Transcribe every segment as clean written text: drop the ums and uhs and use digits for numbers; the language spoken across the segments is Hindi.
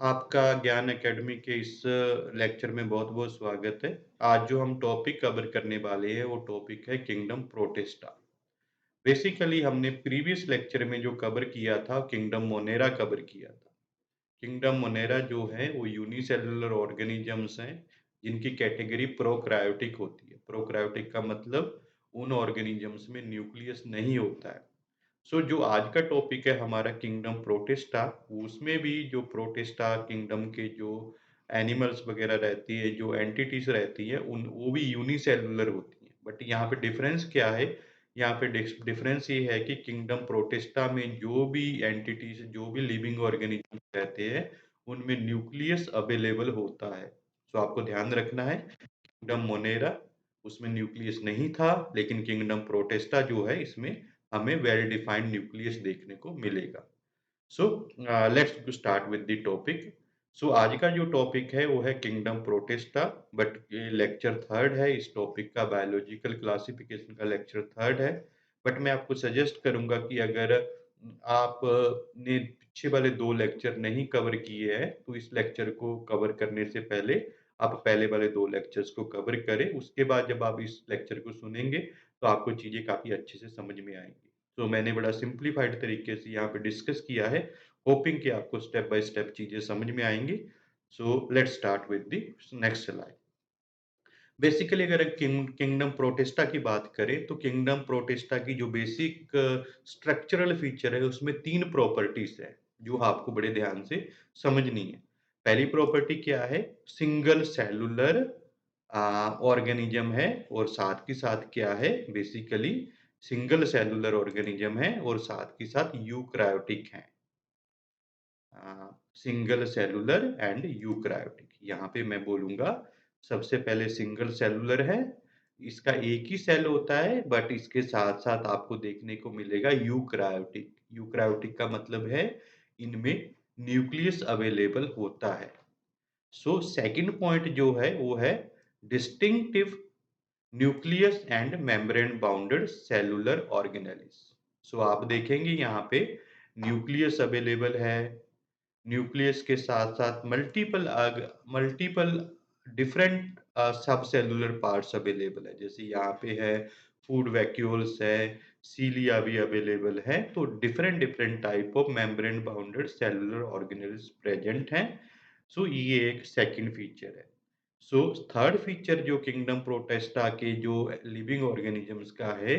आपका ज्ञान एकेडमी के इस लेक्चर में बहुत-बहुत स्वागत है। आज जो हम टॉपिक कवर करने वाले हैं, वो टॉपिक है किंगडम प्रोटेस्टा। बेसिकली हमने प्रीवियस लेक्चर में जो कवर किया था, किंगडम मोनेरा कवर किया था। किंगडम मोनेरा जो है, वो यूनिसेलुलर ऑर्गेनिजम्स हैं, जिनकी कैटेगरी प्रोकैरियोटिक होती है। प्रोकैरियोटिक का मतलब उन ऑर्गेनिजम्स में न्यूक्लियस नहीं होता है। जो आज का टॉपिक है हमारा किंगडम प्रोटिस्टा, उसमें भी जो प्रोटिस्टा किंगडम के जो एनिमल्स वगैरह रहती है, जो एंटिटीज रहती है, उन वो भी यूनिसेलुलर होती हैं। बट यहाँ पे डिफरेंस क्या है? यहाँ पे डिफरेंस ये है कि किंगडम प्रोटिस्टा में जो भी एंटिटीज, जो भी लिविंग ऑर्गेनिज्म रहते हैं, उनमें न्यूक्लियस अवेलेबल होता है। आपको ध्यान रखना है, किंगडम मोनेरा उसमें न्यूक्लियस नहीं था, लेकिन किंगडम प्रोटेस्टा जो है इसमें हमें वेल डिफाइंड न्यूक्लियस देखने को मिलेगा। So let's start with the topic. आज का जो टॉपिक है वो है किंगडम प्रोटेस्टा, बट ये लेक्चर थर्ड है इस टॉपिक का, बायोलॉजिकल क्लासिफिकेशन का लेक्चर थर्ड है। बट मैं आपको सजेस्ट करूंगा कि अगर आपने पीछे वाले दो लेक्चर नहीं कवर किए हैं, तो इस लेक्चर को कवर करने से पहले आप पहले वाले दो लेक्चर्स को कवर करें। उसके बाद जब आप इस लेक्चर को सुनेंगे, तो आपको चीजें काफी अच्छे से समझ में आएंगी। मैंने बड़ा सिंप्लीफाइड तरीके से यहाँ पे डिस्कस किया है, होपिंग कि आपको स्टेप बाय स्टेप चीजें समझ में आएंगी। Let's start with the next slide. Basically अगर किंगडम प्रोटेस्टा की बात करें, तो किंगडम प्रोटेस्टा की जो बेसिक स्ट्रक्चरल फीचर है, उसमें तीन प्रॉपर्टीज है जो आपको बड़े ध्यान से समझनी है। पहली प्रॉपर्टी क्या है? सिंगल सेलुलर ऑर्गेनिज्म है, और साथ के साथ क्या है? बेसिकली सिंगल सेलुलर ऑर्गेनिज्म है और साथ के साथ यूकैरियोटिक है। Single cellular and eukaryotic. यहाँ पे मैं बोलूंगा सबसे पहले सिंगल सेलुलर है, इसका एक ही सेल होता है, बट इसके साथ साथ आपको देखने को मिलेगा यूकैरियोटिक। यूकैरियोटिक का मतलब है इनमें न्यूक्लियस अवेलेबल होता है। सेकंड पॉइंट जो है वो है distinctive nucleus and membrane bounded cellular organelles. आप देखेंगे यहाँ पे न्यूक्लियस अवेलेबल है, न्यूक्लियस के साथ साथ मल्टीपल मल्टीपल डिफरेंट सब सेलुलर पार्ट्स अवेलेबल है। जैसे यहाँ पे है फूड वैक्यूल्स है, सीलिया भी अवेलेबल है। तो different different type of membrane bounded cellular organelles present हैं। ये एक सेकंड फीचर है। थर्ड फीचर जो किंगडम प्रोटेस्टा के जो लिविंग ऑर्गेनिजम्स का है,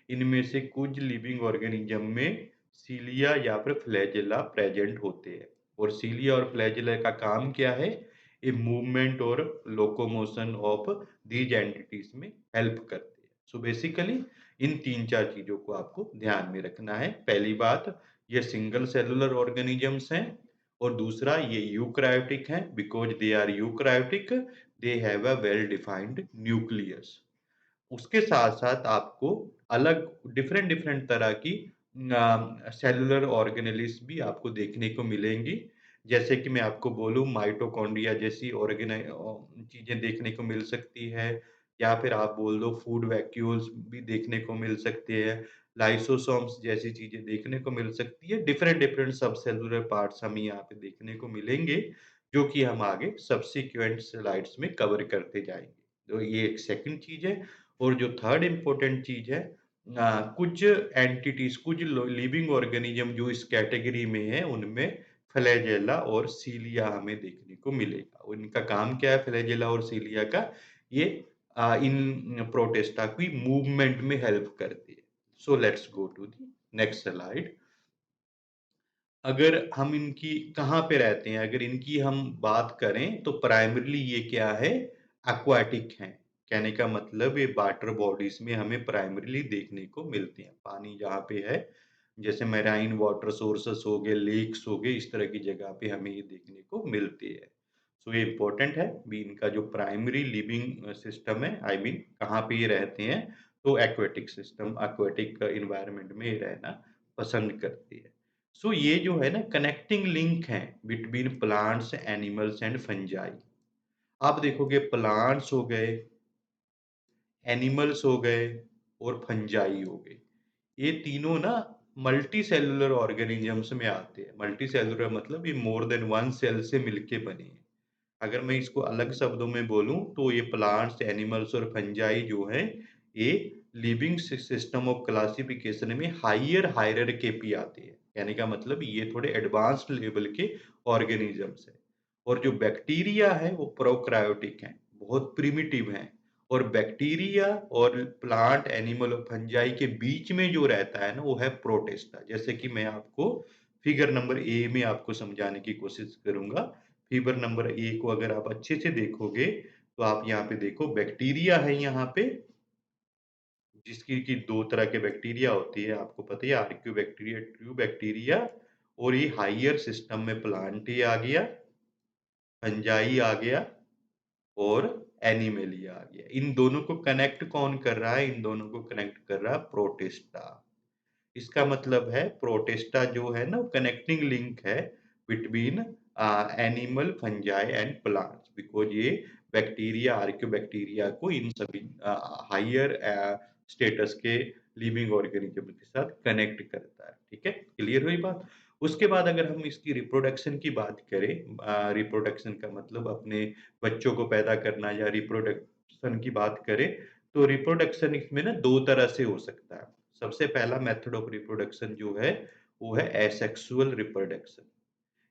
इनमें से कुछ लिविंग ऑर्गेनिज्म में सीलिया या फिर फ्लैजेला प्रेजेंट होते हैं। और सीलिया और फ्लैजेला का काम क्या है? ये मूवमेंट और लोकोमोशन ऑफ दीज एंटिटीज में हेल्प करते हैं। बेसिकली इन तीन चार चीजों को आपको ध्यान में रखना है। पहली बात, ये सिंगल सेलुलर ऑर्गेनिजम्स हैं, और दूसरा ये यूकैरियोटिक हैं, because they are eukaryotic, they have a well defined nucleus. उसके साथ साथ आपको अलग डिफरेंट डिफरेंट तरह की सेलुलर ऑर्गेनेलिस भी आपको देखने को मिलेंगी। जैसे कि मैं आपको बोलूं, माइटोकॉन्ड्रिया जैसी चीजें देखने को मिल सकती है, या फिर आप बोल दो फूड वैक्यूल्स भी देखने को मिल सकते हैं, लाइसोसोम्स जैसी चीजें देखने को मिल सकती है। डिफरेंट डिफरेंट सब सेलुलर पार्ट्स हमें यहाँ पे देखने को मिलेंगे, जो कि हम आगे सब्सिक्वेंट स्लाइड्स में कवर करते जाएंगे। तो ये एक सेकंड चीज है। और जो थर्ड इम्पोर्टेंट चीज है, कुछ एंटिटीज, कुछ लिविंग ऑर्गेनिज्म जो इस कैटेगरी में है, उनमें फ्लैजेला और सीलिया हमें देखने को मिलेगा। उनका काम क्या है फ्लैजेला और सीलिया का? ये इन प्रोटेस्टा की मूवमेंट में हेल्प करती है। Let's go to the next slide. अगर हम इनकी कहाँ पे रहते हैं, अगर इनकी हम बात करें, तो प्राइमरली ये क्या है? एक्वाटिक हैं। कहने का मतलब ये वाटर बॉडीज में हमें प्राइमरीली देखने को मिलते हैं। पानी जहाँ पे है, जैसे मैराइन वाटर सोर्सेस हो गए, लेक्स हो गए, इस तरह की जगह पे हमें ये देखने को मिलते हैं। ये इंपॉर्टेंट है भी, इनका जो प्राइमरी लिविंग सिस्टम है, आई मीन कहाँ पे ये रहते हैं, तो एक्वेटिक सिस्टम, एक्वेटिक इन्वायरमेंट में ये रहना पसंद करते हैं। ये जो है ना, कनेक्टिंग लिंक है between plants, animals and fungi. आप देखोगे प्लांट्स हो गए, एनिमल्स हो गए, और फंजाई हो गए, ये तीनों ना मल्टी सेलुलर ऑर्गेनिजम्स में आते हैं। मल्टी सेलुलर मतलब ये मोर देन वन सेल से मिलके बने हैं। अगर मैं इसको अलग शब्दों में बोलूं तो ये प्लांट्स, एनिमल्स और फंजाई जो हैं, ये लिविंग सिस्टम ऑफ क्लासिफिकेशन में हायर हायरार्की आते हैं। कहने का मतलब ये थोड़े एडवांस्ड लेवल के ऑर्गेनिजम्स हैं। और जो बैक्टीरिया है वो प्रोकैरियोटिक हैं, बहुत प्रिमिटिव हैं। और बैक्टीरिया और प्लांट, एनिमल और फंजाई के बीच में जो रहता है ना, वो है प्रोटिस्टा। जैसे कि मैं आपको फिगर नंबर ए में आपको समझाने की कोशिश करूंगा। फिगर नंबर ए को अगर आप अच्छे से देखोगे तो आप यहाँ पे देखो बैक्टीरिया है यहाँ पे, जिसकी की दो तरह के बैक्टीरिया होती है, आपको पता है, आर्क्यू बैक्टीरिया, ट्रू बैक्टीरिया। और ये हायर सिस्टम में प्लांट ही आ गया, फंजाई आ गया और एनिमेलिया आ गया। इन दोनों को कनेक्ट कौन कर रहा है? इन दोनों को कनेक्ट कर रहा है प्रोटिस्टा। इसका मतलब है प्रोटिस्टा जो है ना, कनेक्टिंग लिंक है between animal, fungi and plants, because ये बैक्टीरिया, आर्कियोबैक्टीरिया को इन सभी हायर स्टेटस के लिविंग ऑर्गेनिज्म के साथ कनेक्ट करता है। ठीक है, क्लियर हुई बात? उसके बाद अगर हम इसकी रिप्रोडक्शन की बात करें, रिप्रोडक्शन का मतलब अपने बच्चों को पैदा करना या रिप्रोडक्शन की बात करें, तो रिप्रोडक्शन इसमें ना दो तरह से हो सकता है। सबसे पहला मेथड ऑफ रिप्रोडक्शन जो है वो है एसेक्सुअल रिप्रोडक्शन।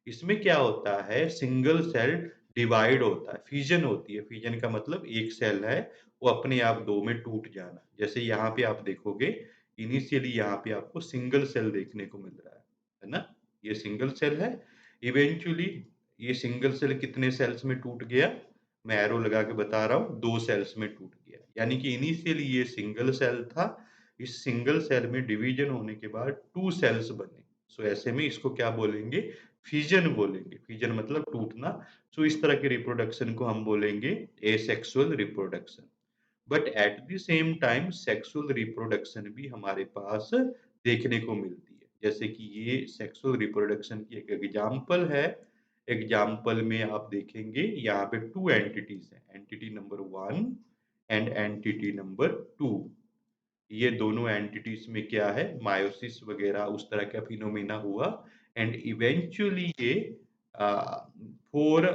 इसमें क्या होता है, सिंगल सेल डिवाइड होता है, फिजन होती है। फिजन का मतलब एक सेल है वो अपने आप दो में टूट जाना। जैसे यहाँ पे आप देखोगे, इनिशियली यहाँ पे आपको सिंगल सेल देखने को मिल रहा है ना, ये सिंगल सेल है। इवेंचुअली ये सिंगल सेल कितने सेल्स में टूट गया? मैं एरो लगा के बता रहा हूँ, दो सेल्स में टूट गया। यानी कि इनिशियली ये सिंगल सेल था, इस सिंगल सेल में डिवीजन होने के बाद टू सेल्स बने। सो ऐसे में इसको क्या बोलेंगे? फिजन बोलेंगे। फिजन मतलब टूटना। सो इस तरह के रिप्रोडक्शन को हम बोलेंगे asexual reproduction. But at the same time sexual reproduction भी हमारे पास देखने को मिलती है। जैसे कि ये सेक्सुअल रिप्रोडक्शन की एक एग्जाम्पल है। एग्जाम्पल में आप देखेंगे यहाँ पे टू एंटिटीज हैं, entity number 1 and entity number 2। ये दोनों एंटिटीज में क्या है, मायोसिस वगैरह उस तरह का फिनोमेना हुआ। एंड इवेंचुअली ये फोर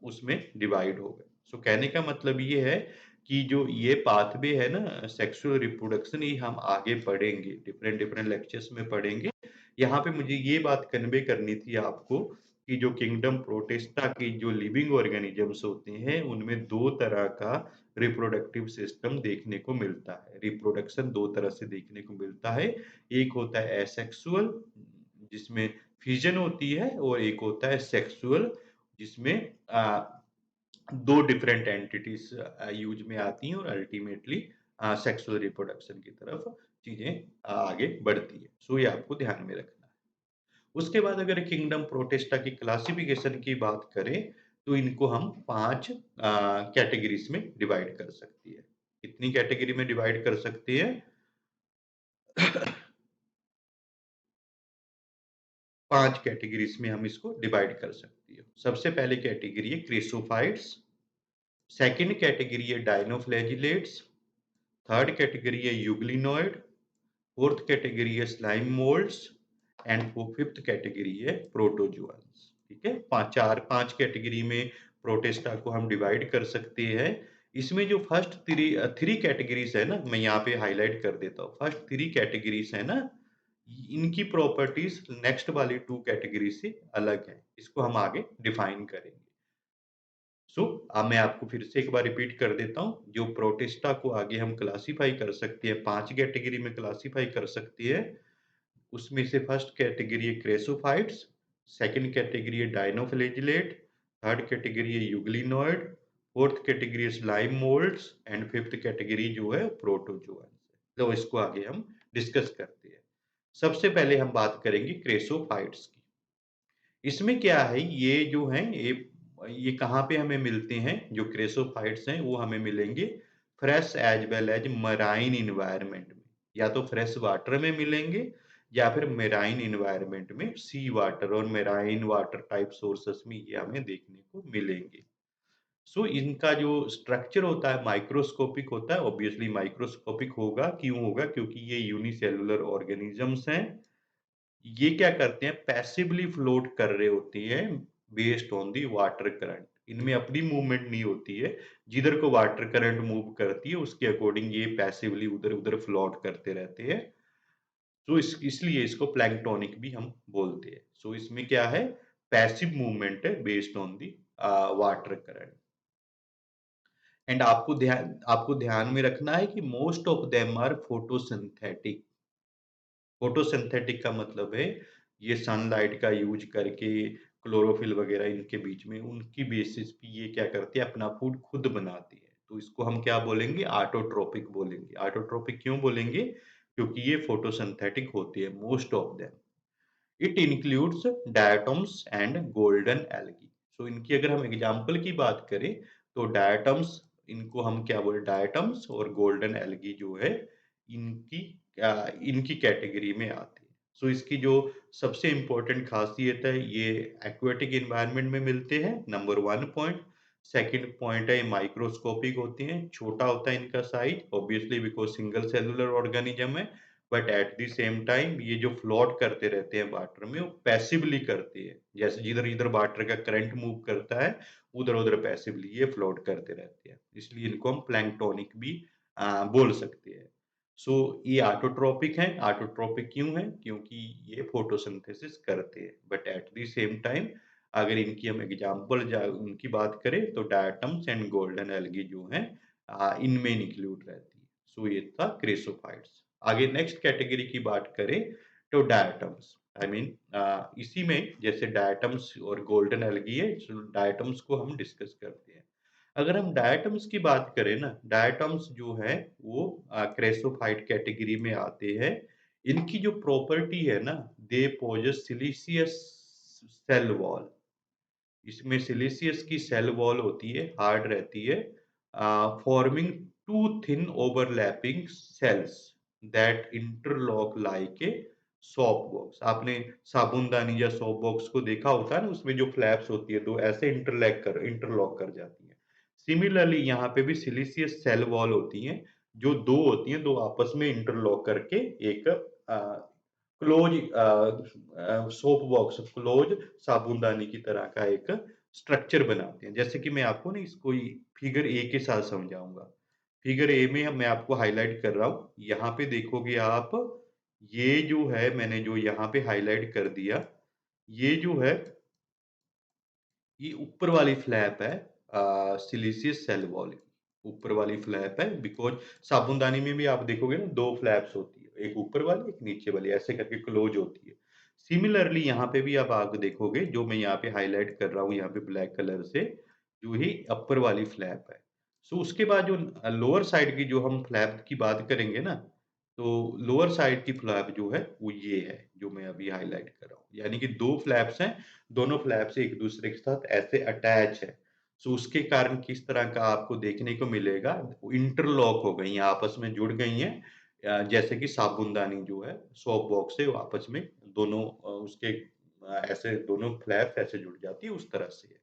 उसमें डिवाइड हो गए। सो कहने का मतलब ये है कि जो ये पाथवे है ना सेक्सुअल रिप्रोडक्शन, ये हम आगे पढ़ेंगे, डिफरेंट डिफरेंट लेक्चर्स में पढ़ेंगे। यहाँ पे मुझे ये बात कन्वे करनी थी आपको कि जो किंगडम प्रोटिस्टा की जो लिविंग ऑर्गेनिजम्स होते हैं, उनमें दो तरह का रिप्रोडक्टिव सिस्टम देखने को मिलता है। रिप्रोडक्शन दो तरह से देखने को मिलता है। एक होता है एसेक्सुअल, जिसमें फिजन होती है, और एक होता है सेक्सुअल, जिसमें दो डिफरेंट एंटिटीज यूज में आती हैं और अल्टीमेटली सेक्सुअल रिप्रोडक्शन की तरफ चीजें आगे बढ़ती है। सो ये आपको ध्यान में रखना है। उसके बाद अगर किंगडम प्रोटिस्टा की क्लासिफिकेशन की बात करें, तो इनको हम पांच कैटेगरीज में डिवाइड कर सकते हैं। कितनी कैटेगरी में डिवाइड कर सकते हैं? पांच कैटेगरीज में हम इसको डिवाइड कर सकते हैं। सबसे पहले कैटेगरी है क्रेसोफाइट्स, सेकंड कैटेगरी है डायनोफ्लैजिलेट्स, थर्ड कैटेगरी है यूग्लिनॉइड, फोर्थ कैटेगरी है slime moulds and fifth category है प्रोटोजुआन्स। ठीक है, पांच कैटेगरी में प्रोटिस्टा को हम डिवाइड कर सकते हैं। इसमें जो फर्स्ट थ्री थ्री कैटेगरीज है ना, मैं यहाँ पे हाईलाइट कर देता हूँ। फर्स्ट थ्री कैटेगरीज है ना, इनकी प्रॉपर्टीज नेक्स्ट वाली टू कैटेगरी से अलग है। इसको हम आगे डिफाइन करेंगे। अब मैं आपको फिर से एक बार रिपीट कर देता हूँ। जो प्रोटिस्टा को आगे हम क्लासीफाई कर सकते हैं, पांच कैटेगरी में क्लासीफाई कर सकते हैं। उसमें से फर्स्ट कैटेगरी है क्रेसोफाइट्स, सेकंड कैटेगरी है डायनोफ्लैजिलेट, थर्ड कैटेगरी है यूग्लिनॉइड, फोर्थ कैटेगरी है slime moulds and fifth category जो है प्रोटोजोआ। तो इसको आगे हम डिस्कस करते हैं। सबसे पहले हम बात करेंगे क्रेसोफाइट्स की। इसमें क्या है, ये जो है ये कहाँ पे हमें मिलते हैं? जो क्रेसोफाइट्स हैं वो हमें मिलेंगे fresh as well as marine environment में। या तो फ्रेश वाटर में मिलेंगे या फिर मेराइन इन्वायरमेंट में, सी वाटर और मेराइन वाटर टाइप सोर्सेस में ये हमें देखने को मिलेंगे। इनका जो स्ट्रक्चर होता है माइक्रोस्कोपिक होता है। ऑब्वियसली माइक्रोस्कोपिक होगा, क्यों होगा? क्योंकि ये यूनिसेलुलर ऑर्गेनिजम्स हैं। ये क्या करते हैं, पैसिवली फ्लोट कर रहे होते हैं based on the water current. इनमें अपनी मूवमेंट नहीं होती है, जिधर को वाटर करंट मूव करती है उसके अकॉर्डिंग ये पैसिवली उधर-उधर फ्लोट करते रहते हैं। तो इसलिए इसको प्लैंक्टोनिक भी हम बोलते हैं। सो इसमें क्या है, पैसिव मूवमेंट है based on the water current. And आपको ध्यान में रखना है कि most of them are photosynthetic. Photosynthetic का मतलब है ये सनलाइट का यूज करके क्लोरोफिल वगैरह इनके बीच में उनकी बेसिस पे ये क्या करती है, अपना फूड खुद बनाती है। तो इसको हम क्या बोलेंगे, ऑटोट्रोपिक बोलेंगे। ऑटोट्रोपिक क्यों बोलेंगे, क्योंकि ये फोटोसिंथेटिक होती है most of them. It includes diatoms and golden algae. So इनकी अगर हम एग्जांपल की बात करें तो डायटम्स, इनको हम क्या बोले, डायटम्स और गोल्डन एल्गी जो है इनकी इनकी कैटेगरी में आती है। सो इसकी जो सबसे इम्पोर्टेंट खासियत है, ये एक्वेटिक एनवायरनमेंट में मिलते हैं, नंबर 1 पॉइंट। सेकंड पॉइंट है, माइक्रोस्कोपिक होती हैं, छोटा होता है इनका size, obviously because single cellular organism है। But at the same time ये जो फ्लोट करते रहते हैं वाटर में, वो पैसिवली करते हैं। जैसे जिधर-जिधर वाटर का करंट मूव करता है, उधर-उधर पैसिवली ये फ्लोट करते रहते हैं। इसलिए इनको हम प्लैंक्टोनिक भी बोल सकते हैं। सो ये ऑटोट्रोपिक हैं। ऑटोट्रोपिक क्यों हैं? क्योंकि ये फोटोसिंथेसिस करते हैं। But at the same time अगर इनकी हम एग्जांपल उनकी बात करें तो डायटम्स एंड गोल्डन एल्गी जो हैं इनमें इंक्लूड रहती है। सो ये था क्रेसोफाइट्स। आगे नेक्स्ट कैटेगरी की बात करें तो डायटम्स, आई मीन इसी में जैसे डायटम्स और गोल्डन एल्गी है, डायटम्स को हम डिस्कस करते हैं। अगर हम डायटम्स की बात करें ना, डायटम्स जो है वो क्रेसोफाइट कैटेगरी में आते हैं। इनकी जो प्रॉपर्टी है ना, they possess siliceous cell wall. इसमें सिलिशियस की सेल वॉल होती है, हार्ड रहती है, forming two thin overlapping cells that interlock like a soap box. आपने साबुनदानी या सोप बॉक्स को देखा होता है ना, उसमें जो फ्लैप्स होती है दो ऐसे इंटरलॉक कर जाती है। सिमिलरली यहाँ पे भी सिलिशियस सेल वॉल होती हैं, जो दो होती हैं, दो आपस में इंटरलॉक करके एक क्लोज सोप बॉक्स, क्लोज साबुनदानी की तरह का एक स्ट्रक्चर बनाते हैं। जैसे कि मैं आपको ना इसको फिगर ए के साथ समझाऊँगा। फिगर ए में मैं आपको हाइलाइट कर रहा हूँ। यहाँ पे देखोगे आप, ये जो है मैंने जो यहाँ पे हाइलाइट कर दिया, ये जो है, ये ऊपर वाली फ्लैप है सिलिशियस सेल वॉल की। ऊपर वाली फ्लैप है बिकॉज़ साबुनदानी में भी आप देखोगे ना 2 फ्लैप्स होती है। एक ऊपर वाली, एक नीचे वाली, ऐसे करके क्लोज़ होती है। सिमिलरली यहाँ पे भी आप देखोगे, जो मैं यहाँ पे हाइलाइट कर रहा हूँ यहाँ पे ब्लैक कलर से, जो ये अपर वाली फ्लैप है। सो उसके बाद जो लोअर साइड की जो हम फ्लैप की बात करेंगे ना, तो लोअर साइड की फ्लैप जो है वो ये है, जो मैं अभी हाइलाइट कर रहा हूँ। यानी कि 2 फ्लैप्स हैं, दोनों फ्लैप्स एक दूसरे के साथ ऐसे अटैच है। सो उसके कारण किस तरह का आपको देखने को मिलेगा, इंटरलॉक हो गई हैं, आपस में जुड़ गई हैं। जैसे कि साबुनदानी जो है, सोप बॉक्स से वो आपस में दोनों उसके ऐसे दोनों फ्लैप्स ऐसे जुड़ जाती है, उस तरह से है।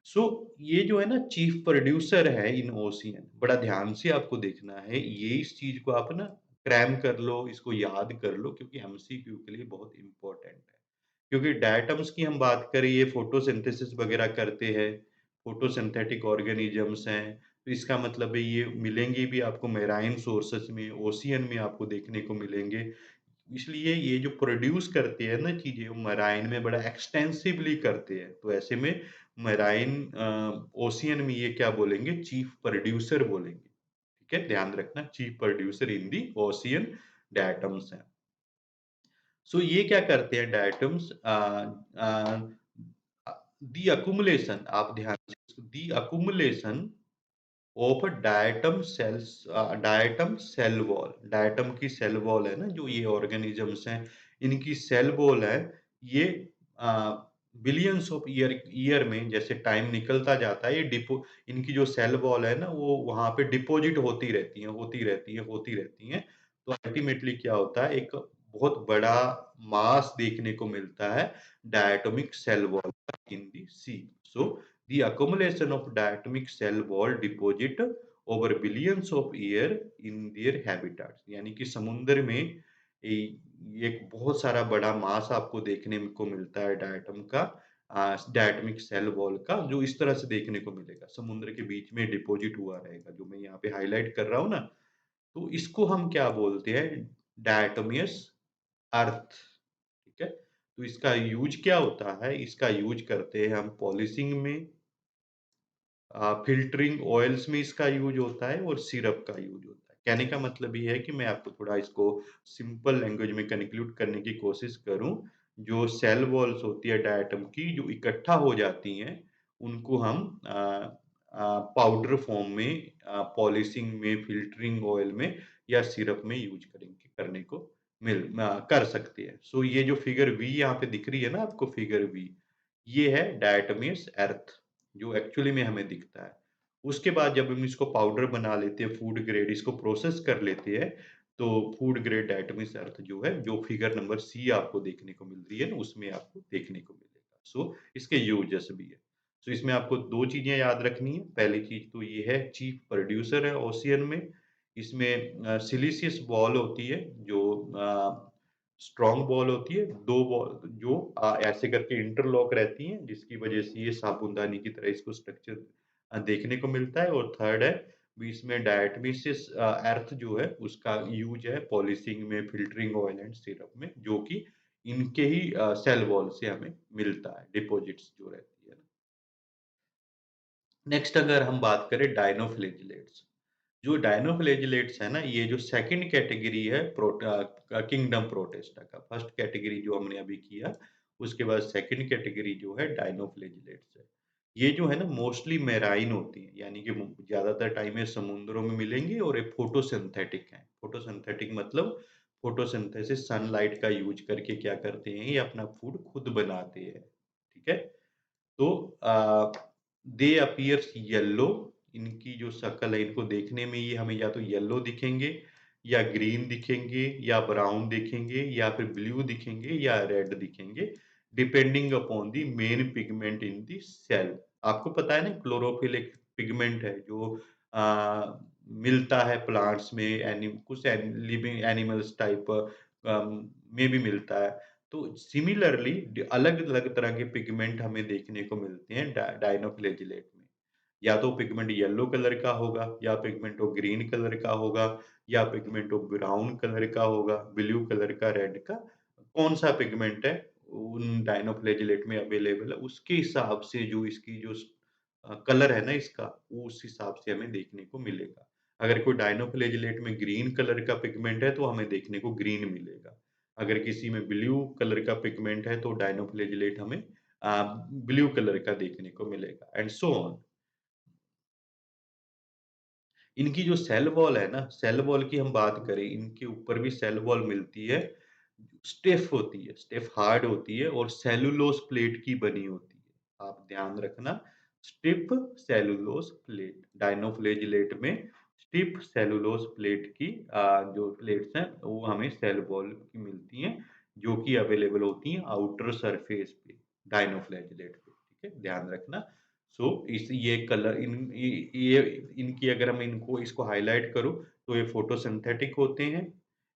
सो ये जो है ना चीफ प्रोड्यूसर है इन ओशियन, बड़ा ध्यान से आपको देखना है। ये इस चीज़ को आप ना क्रैम कर लो, इसको याद कर लो, क्योंकि एमसीक्यू के लिए बहुत इम्पोर्टेंट है। क्योंकि डायटम्स की हम बात करें, ये फोटोसिंथेसिस वगैरह करते हैं, फोटोसिंथेटिक ऑर्गेनिजम्स हैं, तो इसका मतलब है ये मिलेंगे भी आपको मैराइन सोर्सेस में, ओशियन में आपको देखने को मिलेंगे। इसलिए ये जो प्रोड्यूस करते हैं ना चीज़ें, वो मैराइन में बड़ा एक्सटेंसिवली करते हैं। तो ऐसे में मैराइन ओशियन में ये क्या बोलेंगे, चीफ प्रोड्यूसर बोलेंगे। ठीक है? ध्यान रखना, chief producer in the ocean diatoms हैं। सो ये क्या करते हैं डायटम्स, दी अकुमुलेशन, आप ध्यान से, the accumulation of diatom cell wall. Diatom की सेल वॉल है ना, जो ये ऑर्गेनिजम्स हैं, इनकी सेल वॉल है, ये बिलियंस ऑफ ईयर में जैसे टाइम निकलता जाता है, ये डिपो इनकी जो सेल वॉल है ना, वो वहाँ पे डिपॉजिट होती रहती हैं, होती रहती हैं, होती रहती हैं। तो अल्टीमेटली क्या होता है, एक बहुत बड़ा मास देखने को मिलता है डायटोमिक सेल वॉल का इन दी सी। सो the accumulation of diatomic cell wall deposit over billions of year in their habitats, यानी कि समुद्र में एक बहुत सारा बड़ा मास आपको देखने को मिलता है डायटम का, डायटमिक सेल वॉल का, जो इस तरह से देखने को मिलेगा। समुद्र के बीच में डिपॉज़िट हुआ रहेगा, जो मैं यहाँ पे हाइलाइट कर रहा हूँ ना, तो इसको हम क्या बोलते हैं? डायटोमियस अर्थ, ठीक है? तो इसका यूज़ क्या होता है? इसका यूज़ करते हैं हम पॉलिशिंग में, फ़िल्टरिंग ऑयल्स में इसका यूज़ होता है और सिरप का यूज़ होता है। कहने का मतलब ये है कि मैं आपको थोड़ा इसको सिंपल लैंग्वेज में कन्क्लूड करने की कोशिश करूँ, जो सेल वॉल्स होती है डायटम की, जो इकट्ठा हो जाती हैं, उनको हम पाउडर फॉर्म में, पॉलिशिंग में, फ़िल्टरिंग ऑयल में या सिरप में यूज़ करेंगे करने को कर सकते हैं। सो ये जो फिगर वी यहाँ पे दिख रही है ना आपको, फिगर वी, ये है डायटोमियस अर्थ, जो एक्चुअली में हमें दिखता है। उसके बाद जब हम इसको पाउडर बना लेते हैं, फूड ग्रेड इसको प्रोसेस कर लेते हैं, तो फूड ग्रेड डायटोमियस अर्थ जो है, जो फिगर नंबर सी आपको देखने को मिल रही है ना, उसमें आपको देखने को मिलेगा। सो इसके यूजेस भी है। सो इसमें आपको 2 चीज़ें याद रखनी है। पहली चीज़ तो ये है, चीफ प्रोड्यूसर है ओशियन में। इसमें सिलिशियस बॉल होती है, जो स्ट्रॉन्ग बॉल होती है, 2 बॉल जो ऐसे करके इंटरलॉक रहती हैं, जिसकी वजह से ये साबूनदानी की तरह इसको स्ट्रक्चर देखने को मिलता है। और थर्ड है, बीच में डायटोमियस अर्थ जो है, उसका यूज़ है पॉलिशिंग में, फ़िल्टरिंग ऑयल एंड सिरप में, जो कि इनके ही सेल वॉल से हमें मिलता है, डिपॉज़िट्स जो रहती है। नेक्स्ट अगर हम बात करें डायनोफ्लैजिलेट्स, जो डायनोफ्लैजिलेट्स है ना, ये जो सेकंड कैटेगरी है किंगडम प्रोटिस्टा का। फर्स्ट कैटेगरी जो हमने अभी किया, उसके बाद सेकंड कैटेगरी जो है डायनोफ्लैजिलेट्स है। ये जो है ना, मोस्टली मेराइन होती हैं, यानी कि ज़्यादातर टाइम ये समुद्रों में मिलेंगी, और ये फोटोसिंथेटिक हैं। फोटोसिंथेटिक मतलब फोटोसिंथेसिस, सनलाइट का यूज़ करके क्या करते हैं, ये अपना फूड खुद बनाते हैं, ठीक है? तो दे अपीयर्स येलो, इनकी जो शक्ल है, इनको देखने में ये हमें या तो येलो दिखेंगे, या ग्रीन दिखेंगे, या ब्राउन दिखेंगे, या फिर ब्लू दिखेंगे, या रेड दिखेंगे, depending upon the main pigment in the cell. आपको पता है ना, क्लोरोफिल एक पिगमेंट है, जो मिलता है प्लांट्स में, कुछ लिविंग एनिमल्स टाइप में भी मिलता है। तो सिमिलरली अलग-अलग तरह के पिगमेंट हमें देखने को मिलते हैं डायनोफ्लैजिलेट में। या तो पिगमेंट येलो कलर का होगा, या पिगमेंट वो ग्रीन कलर का होगा, या पिगमेंट वो ब्राउन कलर का होगा, ब्लू कलर का, रेड का। कौन-सा पिगमेंट है उन डायनोफ्लैजिलेट में अवेलेबल है, उसके हिसाब से जो इसकी जो कलर है ना इसका, वो उस हिसाब से हमें देखने को मिलेगा। अगर कोई डायनोफ्लैजिलेट में ग्रीन कलर का पिगमेंट है, तो हमें देखने को ग्रीन मिलेगा। अगर किसी में ब्लू कलर का पिगमेंट है, तो डायनोफ्लैजिलेट हमें ब्लू कलर का देखने को मिलेगा, एंड सो ऑन। इनकी जो सेल वॉल है ना, सेल वॉल की हम बात करें, इनके ऊपर भी सेल वॉल मिलती है, स्टिफ होती है, स्टिफ हार्ड होती है, और सेलुलोज प्लेट की बनी होती है। आप ध्यान रखना, स्टिफ सेलुलोज प्लेट, डायनोफ्लैजिलेट में स्टिफ सेलुलोज प्लेट की जो प्लेट्स हैं, वो हमें सेल वॉल की मिलती हैं, जो कि अवेलेबल होती हैं आउटर सरफेस पे, डायनोफ्लैजिलेट पे, ठीक है? ध्यान रखना। सो इस ये कलर ये इनकी अगर हम इनको इसको हाइलाइट करूँ, तो ये फोटोसिंथेटिक होते हैं।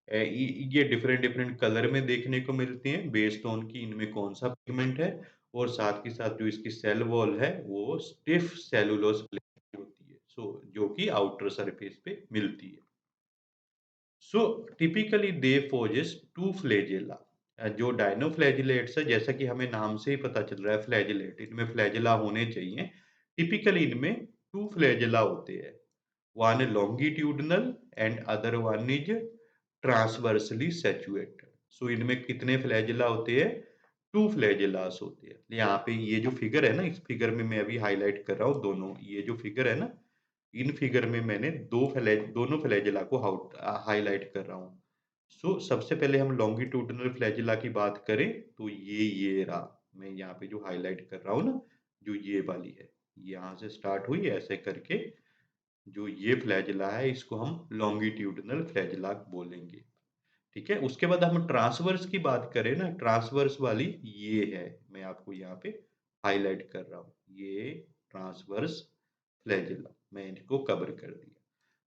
ये डिफरेंट डिफरेंट कलर में देखने को मिलते हैं, बेस्ड ऑन कि इनमें कौन-सा पिगमेंट है, और साथ के साथ जो इसकी सेल वॉल है, वो स्टिफ सेलुलोज प्लेट की होती है। सो जो कि आउटर सरफेस पे मिलती है। So typically they possess 2 flagella, जो डायनोफ्लैजिलेट्स है, जैसा कि हमें नाम से ही पता चल रहा है फ्लैजिलेट, इनमें फ्लैजेला होने चाहिए। टिपिकली इनमें 2 फ्लैजेला होते हैं। One longitudinal and other one is transversely situated. So इनमें कितने फ्लैजेला होते हैं? 2 फ्लैजेलास होते हैं। यहाँ पे ये जो फिगर है ना, इस फिगर में मैं अभी हाइलाइट कर रहा हूँ दोनों। ये जो फिगर है ना, इन फिगर में मैंने दोनों फ्लैजेला को हाइलाइट कर रहा हूँ। सो सबसे पहले हम लॉन्गिट्यूडिनल फ्लैजेला की बात करें, तो ये रहा। मैं यहाँ पे जो हाइलाइट कर रहा हूँ ना, जो ये वाली है, यहाँ से स्टार्ट हुई ऐसे करके, जो ये फ्लैजेला है, इसको हम लॉन्गिट्यूडिनल फ्लैजेला बोलेंगे, ठीक है? उसके बाद हम ट्रांसवर्स की बात करें ना, ट्रांसवर्स वाली ये है, मैं आपको यहाँ पे हाइलाइट कर रहा हूँ। ये ट्रांसवर्स फ्लैजेला, मैं इनको कवर कर दिया।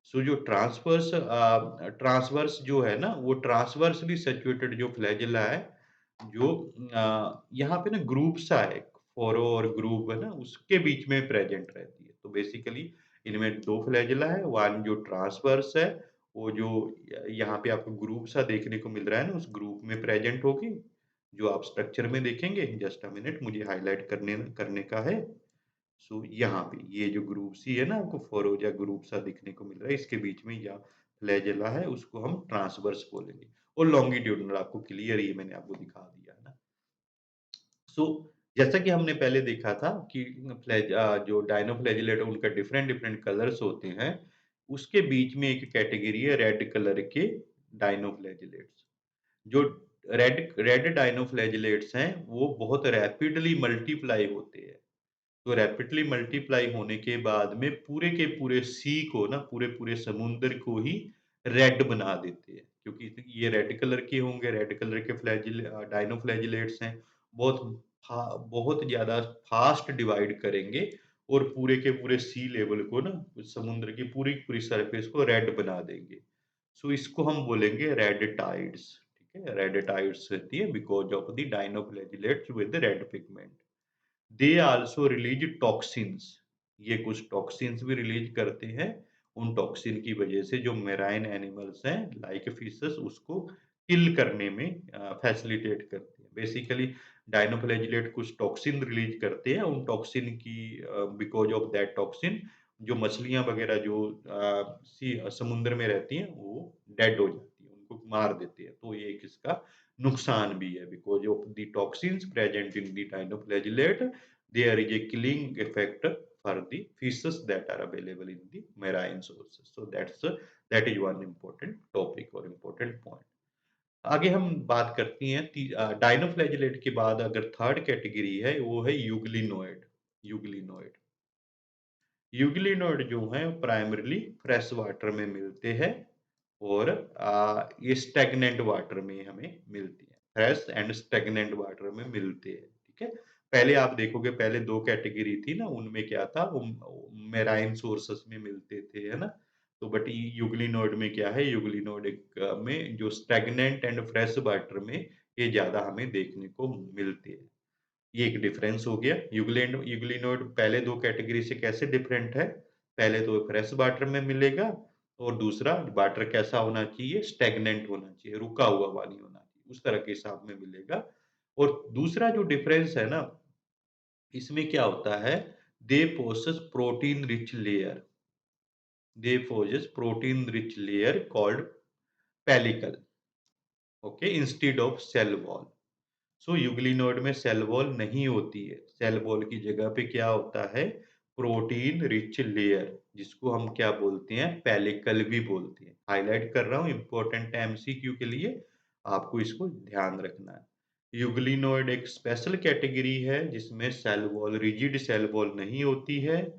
सो जो ट्रांसवर्स जो है ना, वो ट्रांसवर्सली सिचुएटेड जो फ्लैजेला है, जो यहाँ पे ना ग्रुप सा है, फ़ोरो और ग्रुव है ना, उसके बीच में प्रेज़ेंट रहती है। तो बेसिकली इनमें 2 फ्लैजेला है, वन जो ट्रांसवर्स है, वो जो यहाँ पे आपको ग्रुप सा देखने को मिल रहा है ना, उस ग्रुप में प्रेज़ेंट होगी, जो आप स्ट्रक्चर में देखेंगे। जस्ट अ मिनट, मुझे हाइलाइट करने करने का है। सो यहाँ पे ये जो ग्रुप सी है ना, आपको फ़ोरोज़ा ग्रुप सा दिखने को मिल रहा है, इसके बीच में या फ्लैजेला है, उसको हम ट्रांसवर्स बोलेंगे। और लॉन्गिट्यूडिनल आपको क्लियर, ये मैंने आपको दिखा दिया है ना। सो जैसा कि हमने पहले देखा था कि जो डायनोफ्लैजिलेट है, उनका डिफरेंट डिफरेंट कलर्स होते हैं। उसके बीच में एक कैटेगरी है रेड कलर के डायनोफ्लैजिलेट्स। जो रेड रेड डायनोफ्लैजिलेट्स हैं, वो बहुत रैपिडली मल्टीप्लाई होते हैं। तो रैपिडली मल्टीप्लाई होने के बाद में पूरे के पूरे सी को ना, पूरे-पूरे समुद्र को ही रेड बना देते हैं। क्योंकि ये रेड कलर के होंगे, रेड कलर के डायनोफ्लैजिलेट्स हैं। बहुत ज़्यादा फ़ास्ट डिवाइड करेंगे और पूरे के पूरे सी लेवल को ना, समुद्र की पूरी सरफेस को रेड बना देंगे। सो इसको हम बोलेंगे रेड टाइड्स, ठीक है? रेड टाइड्स रहती है because of the dinoflagellates with red pigment. They also release toxins, ये कुछ टॉक्सिन्स भी रिलीज़ करते हैं। उन टॉक्सिन की वज़ह से जो मेराइन एनिमल्स हैं लाइक फिशेस, उसको किल करने में फैसिलिटेट करते हैं। बेसिकली डायनोफ्लैजिलेट कुछ टॉक्सिन रिलीज़ करते हैं, उन टॉक्सिन की बिकॉज़ ऑफ दैट टॉक्सिन जो मछलियाँ वग़ैरह जो समुद्र में रहती हैं, वो डेड हो जाती हैं, उनको मार देते हैं। तो ये एक इसका नुकसान भी है, because of the toxins present in the dinoflagellate, there is a killing effect for the fishes that are available in the marine sources. So that is one important topic or important point. आगे हम बात करती हैं डायनोफ्लैजिलेट के बाद अगर थर्ड कैटेगरी है, वो है यूग्लिनोइड। यूग्लिनोइड यूग्लिनोइड जो हैं प्राइमरीली फ्रेश वाटर में मिलते हैं और ये स्टैग्नेंट वाटर में हमें मिलती है। फ्रेश एंड स्टैग्नेंट वाटर में मिलते हैं, ठीक है? पहले आप देखोगे, पहले 2 कैटेगरी थी ना, उनमें क्या था, मेराइन सोर्सेस में मिलते थे, है ना? तो बट यूग्लिनोइड में क्या है, यूग्लिनोइड में जो स्टैग्नेंट एंड फ्रेश वाटर में ये ज़्यादा हमें देखने को मिलते हैं। ये एक डिफरेंस हो गया। यूग्लिनोइड पहले 2 कैटेगरी से कैसे डिफरेंट है? पहले तो फ्रेश वाटर में मिलेगा और दूसरा वाटर कैसा होना चाहिए? स्टैग्नेंट होना चाहिए, रुका हुआ पानी होना चाहिए, उस तरह के हिसाब में मिलेगा। और दूसरा जो डिफरेंस है ना, इसमें क्या होता है, they possess protein rich layer, they possess protein rich layer called pellicle, okay, instead of cell wall. So euglenoid में सेल वॉल नहीं होती है। सेल वॉल की जगह पे क्या होता है? प्रोटीन रिच लेयर, जिसको हम क्या बोलते हैं? पेलिकल भी बोलते हैं। हाइलाइट कर रहा हूँ, इम्पोर्टेंट है एमसीक्यू के लिए, आपको इसको ध्यान रखना है। यूग्लिनोइड एक स्पेशल कैटेगरी है जिसमें cell wall, rigid cell wall नहीं होती है।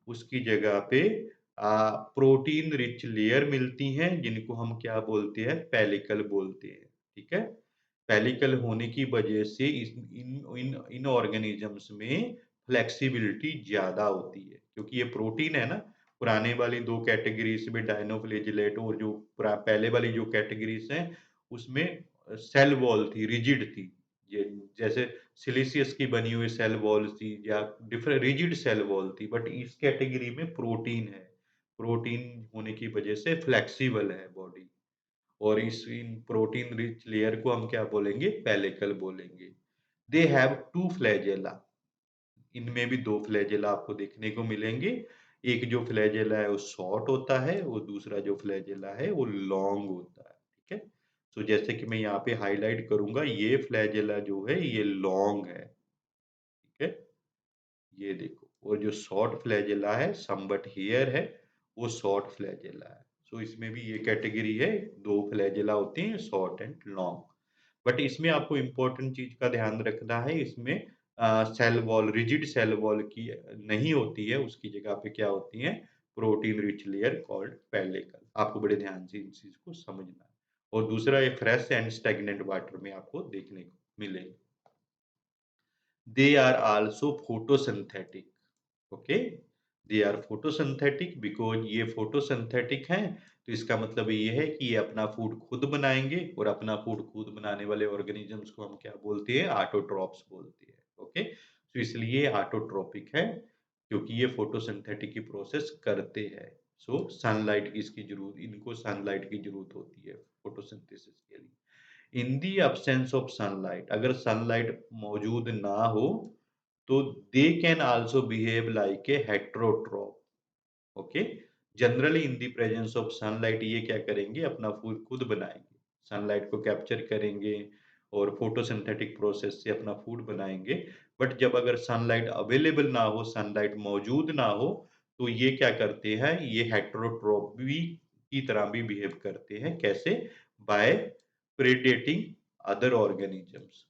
उसकी जगह पे प्रोटीन रिच लेयर मिलती हैं, जिनको हम क्या बोलते हैं? पेलिकल बोलते हैं, ठीक है? पेलिकल होने की वजह से इस इन इन इन ऑर्गेनिजम्स में फ्लेक्सिबिलिटी ज़्यादा होती है, क्योंकि ये प्रोटीन है ना, पुराने वाली 2 कैटेगरीज़ में डायनोफ्लैजिलेट और जो पहले वाली जो कैटेगरीज़ हैं, उसमें सेल वॉल थी, रिजिड थी। ये जैसे सिलिशियस की बनी हुई सेल वॉल थी या डिफरेंट रिजिड सेल वॉल थी, बट इस कैटेगरी में प्रोटीन है। प्रोटीन होने की वजह से फ्लेक्सिबल है बॉडी। और इस इन प्रोटीन रिच लेयर को हम क्या बोलेंगे? पेलिकल बोलेंगे। दे हैव 2 फ्लैजेला, इनमें भी 2 फ्लैजेला आपको देखने को मिलेंगे। एक जो फ्लैजेला है वो शॉर्ट होता है, वो दूसरा जो फ्लैजेला है वो लॉन्ग होता है, ठीक है? तो जैसे कि मैं यहाँ पे हाइलाइट करूँगा, ये फ्लैजेला जो है ये लॉन्ग है, ठीक है? ये देखो, और जो शॉर्ट फ्लैजेला है, समवट हियर है, वो शॉर्ट फ्लैजेला है। सो इसमें भी ये कैटेगरी है, 2 फ्लैजेला होते हैं, शॉर्ट एंड लॉन्ग। बट इसमें आपको इम्पोर्टेंट चीज़ का ध्यान रखना है, इसमें cell wall, rigid cell wall की नहीं होती है, उसकी जगह पे क्या होती है? Protein rich layer called pellicle. आपको बड़े ध्यान से इन चीज़ को समझना है। और दूसरा, ये फ्रेश एंड स्टैग्नेंट वाटर में आपको देखने को मिलेगी। They are also photosynthetic, okay? They are photosynthetic because ये फोटोसिंथेटिक हैं, तो इसका मतलब ये है कि ये अपना फूड खुद बनाएँगे और अपना फूड खुद बनाने वाले ऑर्गेनिज़म्स को हम क्या बोलते हैं? ऑटोट्रॉप्स बोलते हैं, ओके? तो इसलिए ये ऑटोट्रॉपिक है, क्योंकि ये फोटोसिंथेटिक की प्रोसेस करते हैं। सो सनलाइट की इसकी ज़रूरत इनको सनलाइट की ज़रूरत होती है फोटोसिंथेसिस के लिए। In the absence of sunlight अगर सनलाइट मौजूद ना हो, तो they can also behave like a heterotroph okay generally in the presence of sunlight ये क्या करेंगे अपना फूड खुद बनाएंगे सनलाइट को कैप्चर करेंगे और फोटोसिंथेटिक प्रोसेस से अपना फूड बनाएंगे बट जब अगर सनलाइट अवेलेबल ना हो सनलाइट मौजूद ना हो तो ये क्या करते हैं ये हेटेरोट्रॉप भी की तरह भी बिहेव करते हैं कैसे बाय प्रेडेटिंग अदर ऑर्गेनिजम्स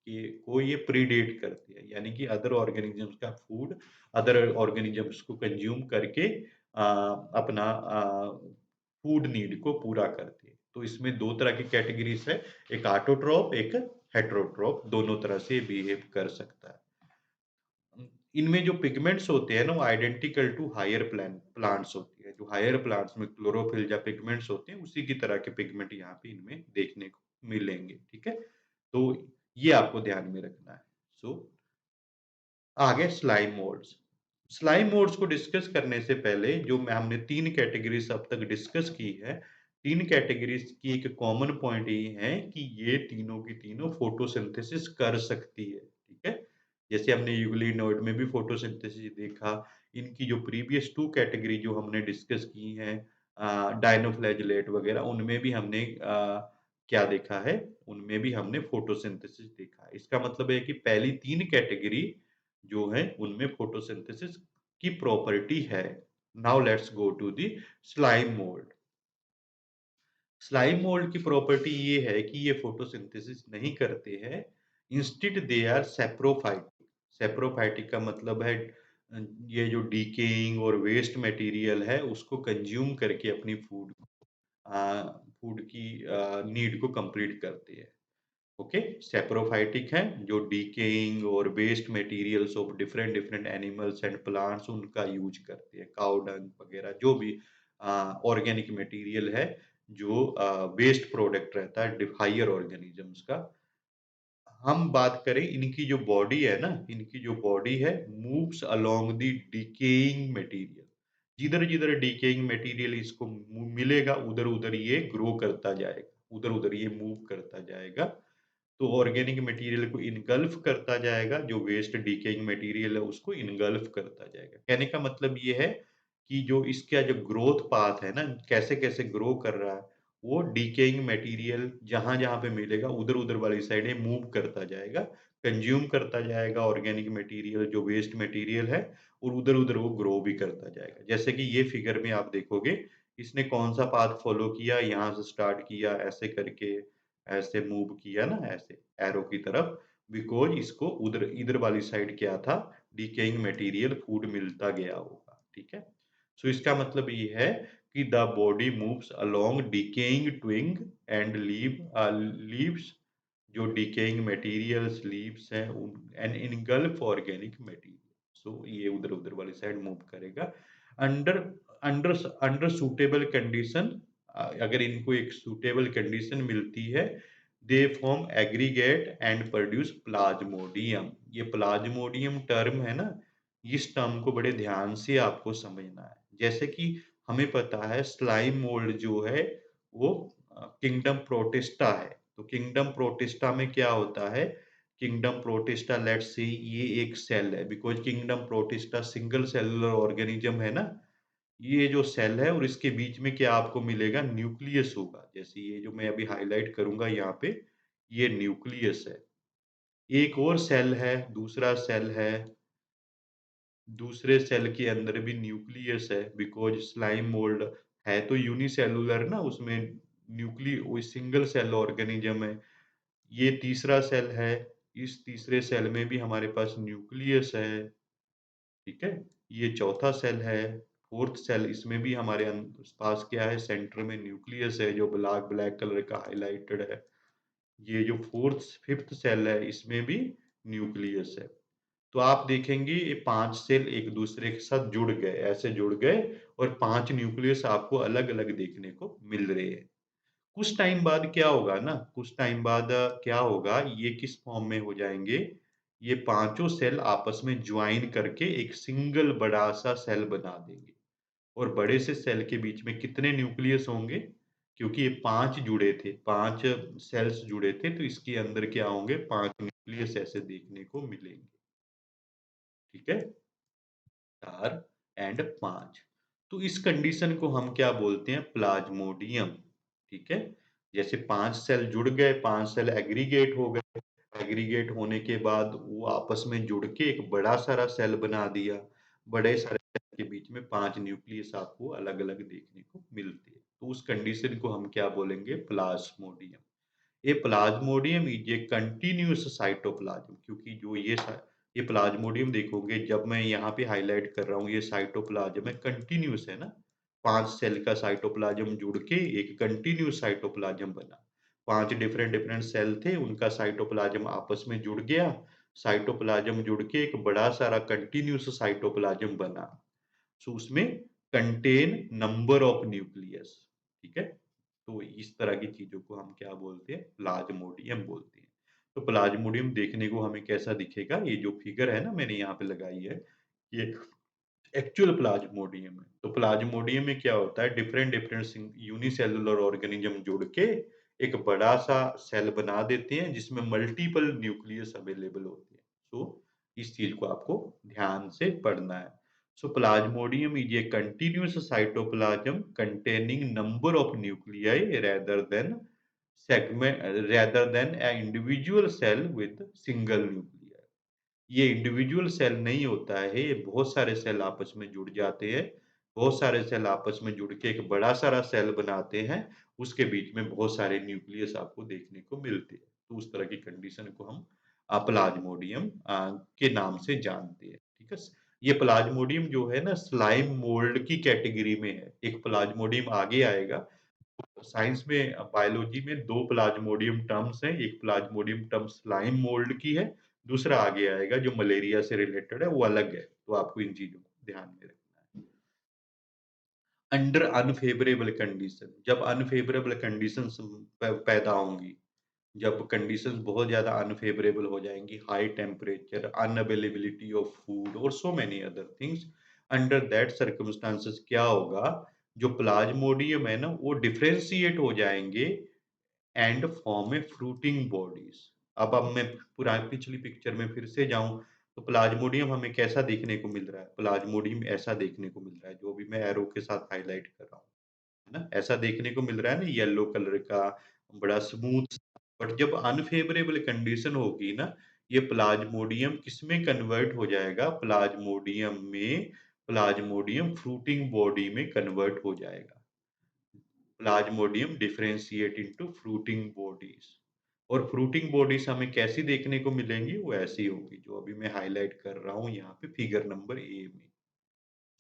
के को ये प्रीडेट करते हैं यानी कि अदर ऑर्गेनिजम्स का फूड अदर ऑर्गेनिजम्स को कंज्यूम करके अपना फूड नीड को पूरा करते हैं तो इसमें दो तरह की कैटेगरीज है एक ऑटोट्रॉप एक हेटेरोट्रॉप दोनों तरह से बिहेव कर सकता है इनमें जो पिगमेंट्स होते हैं ना वो आइडेंटिकल टू हायर प्लांट्स होती है जो हायर प्लांट्स में क्लोरोफिल या पिगमेंट्स होते हैं उसी की तरह के पिगमेंट यहाँ पे इनमें देखने को मिलेंगे ठीक है तो ये आपको ध्यान में रखना है सो आगे स्लाइम मोड्स स्लाइम मोड्स को डिस्कस करने से पहले जो मैं हमने तीन कैटेगरीज अब तक डिस्कस की है तीन कैटेगरीज की एक कॉमन पॉइंट ये है कि ये तीनों की तीनों फोटोसिंथेसिस कर सकती है ठीक है जैसे हमने यूग्लिनोइड में भी फोटोसिंथेसिस देखा इनकी जो प्रीवियस टू कैटेगरी जो हमने डिस्कस की हैं डायनोफ्लैगेलेट वगैरह उनमें भी हमने क्या देखा है उनमें भी हमने फोटोसिंथेसिस देखा है इसका मतलब है कि पहली तीन कैटेगरी जो है उनमें फोटोसिंथेसिस की प्रॉपर्टी है now let's go to the slime mould slime mould की प्रॉपर्टी ये है कि ये फोटोसिंथेसिस नहीं करते हैं instead they are saprophytic saprophytic का मतलब है ये जो डीकेइंग और वेस्ट मटेरियल है उसको कंज्यूम करके अपनी फूड की नीड को कंप्लीट करते हैं ओके सेप्रोफाइटिक है जो डीकेइंग और waste materials of different different animals and plants उनका यूज करते हैं काउ डंग वगैरह जो भी ऑर्गेनिक मटेरियल है जो वेस्ट प्रोडक्ट रहता है हायर ऑर्गेनिजम्स का हम बात करें इनकी जो बॉडी है ना इनकी जो बॉडी है moves along the decaying material जिधर जिधर डिकेइंग मटेरियल इसको मिलेगा उधर उधर ये ग्रो करता जाएगा उधर उधर ये मूव करता जाएगा तो ऑर्गेनिक मटेरियल को इनगल्फ करता जाएगा जो वेस्ट डिकेइंग मटेरियल है उसको इनगल्फ करता जाएगा कहने का मतलब ये है कि जो इसका जो ग्रोथ पाथ है ना कैसे कैसे ग्रो कर रहा है वो डिकेइंग मटेरियल जहां जहां पे मिलेगा उधर उधर वाली साइड मूव करता जाएगा कंज्यूम करता जाएगा ऑर्गेनिक मटेरियल जो वेस्ट मटेरियल है और उधर उधर वो ग्रो भी करता जाएगा जैसे कि ये फिगर में आप देखोगे इसने कौन सा पाथ फॉलो किया यहाँ से स्टार्ट किया ऐसे करके ऐसे मूव किया ना ऐसे एरो की तरफ बिकॉज इसको उधर इधर वाली साइड क्या था डिकेइंग मटेरियल फूड मिलता गया होगा ठीक है सो इसका मतलब ये है कि the body moves along decaying twig and leaves जो डिकेइंग मटेरियल्स लीव्स हैं and engulf organic material so ये उधर उधर वाली साइड मूव करेगा under under under suitable condition अगर इनको एक सूटेबल कंडीशन मिलती है they form aggregate and produce plasmodium ये प्लाज्मोडियम टर्म है ना इस टर्म को बड़े ध्यान से आपको समझना है जैसे कि हमें पता है स्लाइम मोल्ड जो है वो किंगडम प्रोटिस्टा है तो किंगडम प्रोटिस्टा में क्या होता है किंगडम प्रोटिस्टा लेट्स सी ये एक सेल है because kingdom protista single cellular organism है ना ये जो सेल है और इसके बीच में क्या आपको मिलेगा न्यूक्लियस होगा जैसे ये जो मैं अभी हाईलाइट करूंगा यहाँ पे ये न्यूक्लियस है एक और सेल है दूसरा सेल है दूसरे सेल के अंदर भी न्यूक्लियस है बिकॉज स्लाइम मोल्ड है तो यूनिसेलुलर ना उसमें न्यूक्ली वो सिंगल सेल ऑर्गेनिज्म है ये तीसरा सेल है इस तीसरे सेल में भी हमारे पास न्यूक्लियस है ठीक है ये चौथा सेल है फोर्थ सेल इसमें भी हमारे पास क्या है सेंटर में न्यूक्लियस है जो ब्लैक ब्लैक कलर का हाईलाइटेड है ये जो फोर्थ फिफ्थ सेल है इसमें भी न्यूक्लियस है तो आप देखेंगे ये 5 सेल एक दूसरे के साथ जुड़ गए, ऐसे जुड़ गए और 5 न्यूक्लियस आपको अलग-अलग देखने को मिल रहे हैं। कुछ टाइम बाद क्या होगा ना, कुछ टाइम बाद क्या होगा, ये किस फॉर्म में हो जाएँगे, ये पाँचों सेल आपस में ज्वाइन करके एक सिंगल बड़ा-सा सेल बना देंगे। और बड़े से सेल के बीच में कितने न्यूक्लियस होंगे? क्योंकि ये 5 जुड़े थे, 5 सेल्स जुड़े थे, तो इसके अंदर क्या होंगे, 5 न्यूक्लियस ऐसे देखने को मिलेंगे। ठीक है? 4 एंड 5। तो इस कंडीशन को हम क्या बोलते हैं? प्लाज्मोडियम। ठीक है? जैसे 5 सेल जुड़ गए, 5 सेल एग्रीगेट हो गए, एग्रीगेट होने के बाद वो आपस में जुड़ के एक बड़ा सारा सेल बना दिया। बड़े सारे सेल के बीच में 5 न्यूक्लियस आपको अलग-अलग देखने को मिलते हैं। तो उस कंडीशन को हम क्या बोलेंगे? प्लाज्मोडियम। ये Plasmodium is a continuous cytoplasm, क्योंकि जो ये प्लाज्मोडियम देखोगे, जब मैं यहाँ पे हाइलाइट कर रहा हूँ, ये साइटोप्लाज्म है, कंटीन्यूअस है ना। 5 सेल का साइटोप्लाज्म जुड़ के एक कंटीन्यूअस साइटोप्लाज्म बना। 5 डिफरेंट डिफरेंट सेल थे, उनका साइटोप्लाज्म आपस में जुड़ गया। साइटोप्लाज्म जुड़ के एक बड़ा सारा कंटीन्यूअस साइटोप्लाज्म बना। सो उसमें कंटेन नंबर ऑफ न्यूक्लियस। ठीक है? तो इस तरह की चीज़ों को हम क्या बोलते हैं? प्लाज्मोडियम बोलते हैं। तो प्लाज्मोडियम देखने को हमें कैसा दिखेगा? ये जो फिगर है ना मैंने यहाँ पे लगाई है, ये एक्चुअल प्लाज्मोडियम है। तो प्लाज्मोडियम में क्या होता है, डिफरेंट डिफरेंट यूनिसेलुलर ऑर्गेनिज्म जुड़ के एक बड़ा सा सेल बना देते हैं, जिसमें मल्टीपल न्यूक्लियस अवेलेबल होते हैं। तो इस चीज को आपको ध्यान से पढ़ना है। So plasmodium is a continuous cytoplasm containing number of nuclei rather than an individual cell with single nuclei. ये इंडिविजुअल सेल नहीं होता है, ये बहुत सारे सेल आपस में जुड़ जाते हैं। बहुत सारे सेल आपस में जुड़ के एक बड़ा सारा सेल बनाते हैं, उसके बीच में बहुत सारे न्यूक्लियस आपको देखने को मिलते हैं। तो उस तरह की कंडीशन को हम प्लाज्मोडियम के नाम से जानते हैं। ठीक है? ये प्लाज्मोडियम जो है ना, स्लाइम मोल्ड की कैटेगरी में है। एक प्लाज्मोडियम आगे आएगा। साइंस में बायोलॉजी में 2 प्लाज्मोडियम टर्म्स हैं, एक प्लाज्मोडियम टर्म स्लाइम मोल्ड की है, दूसरा आगे आएगा जो मलेरिया से रिलेटेड है, वो अलग है। तो आपको इन चीज़ों को ध्यान में रखना है। अंडर अनफेवरेबल कंडीशन, जब अनफेवरेबल कंडीशंस पैदा होंगी, जब कंडीशंस बहुत ज़्यादा अनफेवरेबल हो जाएँगी, high temperature, unavailability of food और so many other things, under that circumstances क्या होगा, जो प्लाज्मोडियम है ना, वो डिफरेंशिएट हो जाएँगे and form A fruiting bodies. अब मैं पिछली पिक्चर में फिर से जाऊं, तो प्लाज्मोडियम हमें कैसा देखने को मिल रहा है? प्लाज्मोडियम ऐसा देखने को मिल रहा है, जो अभी मैं एरो के साथ हाईलाइट कर रहा हूँ, है ना? ऐसा देखने को मिल रहा है ना, येलो कलर का, बड़ा स्मूथ। बट जब अनफेवरेबल कंडीशन होगी ना, ये प्लाज्मोडियम किसमें कन्वर्ट हो जाएगा? प्लाज्मोडियम फ्रूटिंग बॉडी में कन्वर्ट हो जाएगा। Plasmodium differentiate into fruiting bodies. और फ्रूटिंग बॉडीज हमें कैसी देखने को मिलेंगी? वो ऐसी होंगी जो अभी मैं हाईलाइट कर रहा हूँ यहाँ पे फिगर नंबर ए में।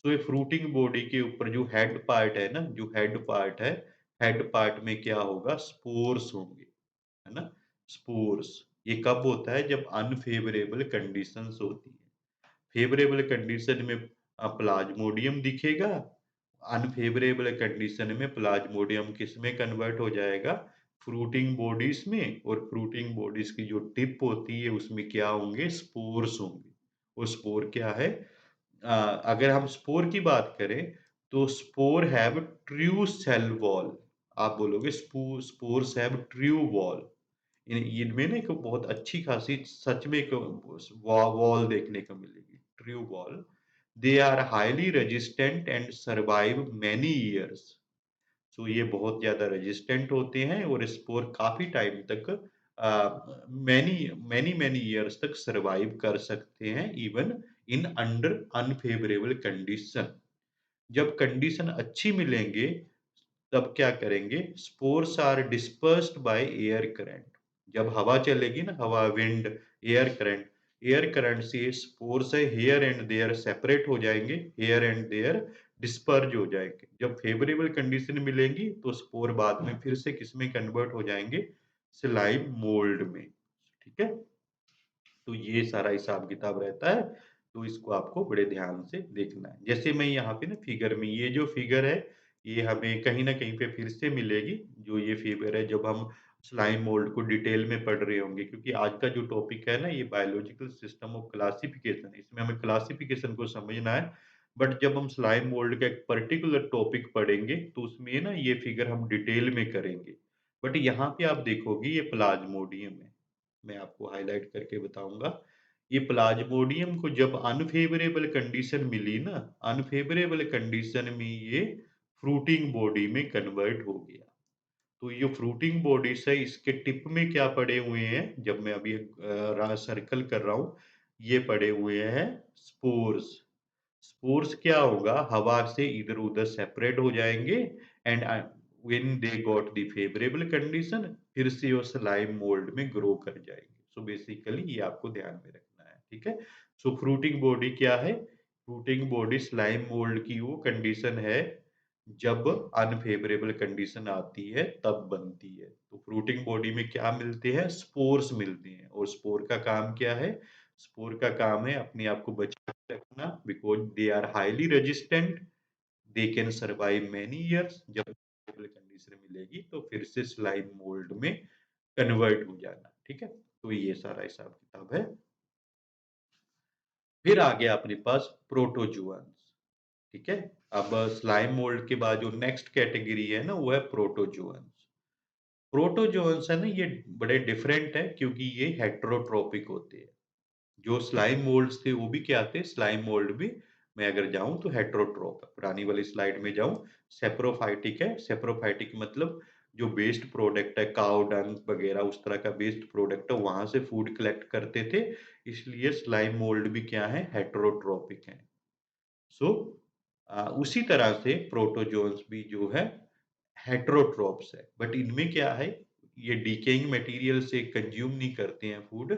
तो ये फ्रूटिंग बॉडी के ऊपर जो हेड पार्ट है ना, जो हेड पार्ट है, हेड पार्ट में क्या होगा? स्पोर्स होंगे, है ना? स्पोर्स। ये कब होता है? जब अनफेवरेबल कंडीशंस होती है। फेवरेबल कंडीशन में प्लाज्मोडियम दिखेगा, अनफेवरेबल कंडीशन में प्लाज्मोडियम किसमें कन्वर्ट हो जाएगा? फ्रूटिंग बॉडीज में। और फ्रूटिंग बॉडीज की जो टिप होती है, उसमें क्या होंगे? स्पोर्स होंगे। वो स्पोर क्या है? अगर हम स्पोर की बात करें, तो spore have true cell wall. आप बोलोगे स्पोर्स हैव ट्रू वॉल। इनमें ना एक बहुत अच्छी खासी सच में एक वॉल देखने को मिलेगी, true wall. They are highly resistant and survive many years. So ये बहुत ज्यादा रेजिस्टेंट होते हैं और स्पोर काफी टाइम तक, मैनी मैनी मैनी ईयर्स तक सर्वाइव कर सकते हैं, even in under unfavourable condition. जब कंडीशन अच्छी मिलेंगे, तब क्या करेंगे? Spores are dispersed by air current. जब हवा चलेगी ना, हवा, wind, air current, air current से स्पोर्स है हेयर एंड देयर सेपरेट हो जाएंगे, हेयर एंड देयर डिस्पर्ज हो जाएंगे। जब फेवरेबल कंडीशन मिलेंगी, तो स्पोर बाद में फिर से किस में कन्वर्ट हो जाएंगे? स्लाइम मोल्ड में। ठीक है? तो ये सारा हिसाब-किताब रहता है, तो इसको आपको बड़े ध्यान से देखना है। जैसे मैं यहाँ पे ना फिगर में ये जो फिगर है, ये हमें कहीं न कहीं पे फिर से मिलेगी, जो ये फिगर है जब हम स्लाइम मोल्ड को डिटेल में पढ़ रहे होंगे क्योंकि आज का जो टॉपिक है ना ये बायोलॉजिकल सिस्टम ऑफ क्लासिफिकेशन है, इसमें हमें क्लासिफिकेशन को समझना है। बट जब हम स्लाइम मोल्ड का एक पर्टिकुलर टॉपिक पढ़ेंगे, तो उसमें ना ये फिगर हम डिटेल में करेंगे। बट यहाँ पे आप देखोगे ये प्लाज़्मोडियम है। मैं आपको हाइलाइट करके बताऊँगा। ये प्लाज़्मोडियम को जब अनफ़ेवरेबल कंडीशन मिली ना, अनफ़ेवरेबल कंडीशन में ये फ्रूटिंग बॉडी में कन्वर्ट हो गया। तो ये फ्रूटिंग बॉडीज़ है, इसके टिप में क्या पड़े हुए हैं, जब मैं अभी सर्कल कर रहा हूँ, ये पड़े हुए हैं स्पोर्स। स्पोर्स क्या होगा, हवा से इधर-उधर सेपरेट हो जाएँगे and when they got the favourable condition फिर से वो स्लाइम मोल्ड में ग्रो कर जाएँगे। सो बेसिकली ये आपको ध्यान में रखना है, ठीक है? सो फ्रूटिंग बॉडी क्या है? फ्रूटिंग बॉडी स्लाइम मोल्ड की वो कंडीशन है, जब अनफेवरेबल कंडीशन आती है तब बनती है। तो फ्रूटिंग बॉडी में क्या मिलते हैं? स्पोर्स मिलते हैं और स्पोर का काम क्या है? स्पोर का काम है अपने आप को बचा के रखना because they are highly resistant, they can survive many years जब फेवरेबल कंडीशन मिलेगी तो फिर से स्लाइम मोल्ड में कन्वर्ट हो जाना, ठीक है? तो ये सारा हिसाब-किताब है। फिर आ गया अपने पास प्रोटोज़ोअन्स, ठीक है? अब स्लाइम मोल्ड के बाद जो नेक्स्ट कैटेगरी है ना वो है प्रोटोज़ोअन्स। प्रोटोज़ोअन्स है ना ये बड़े डिफरेंट हैं क्योंकि ये हेटेरोट्रोपिक होते हैं। जो स्लाइम मोल्ड्स थे वो भी क्या थे? स्लाइम मोल्ड भी मैं अगर जाऊँ तो हेटेरोट्रोप है। पुरानी वाली स्लाइड में जाऊँ, सेप्रोफाइटिक है। सेप्रोफाइटिक मतलब जो वेस्ट प्रोडक्ट है, काऊ डंग वगैरह उस तरह का वेस्ट प्रोडक्ट है, वहाँ से फूड कलेक्ट करते थे। इसलिए स्लाइम मोल्ड भी क्या है? हेटेरोट्रोपिक हैं। सो उसी तरह से प्रोटोज़ोन्स भी जो है हेटेरोट्रोप्स है। बट इनमें क्या है, ये डिकेइंग मटेरियल से कंज़्यूम नहीं करते हैं फूड।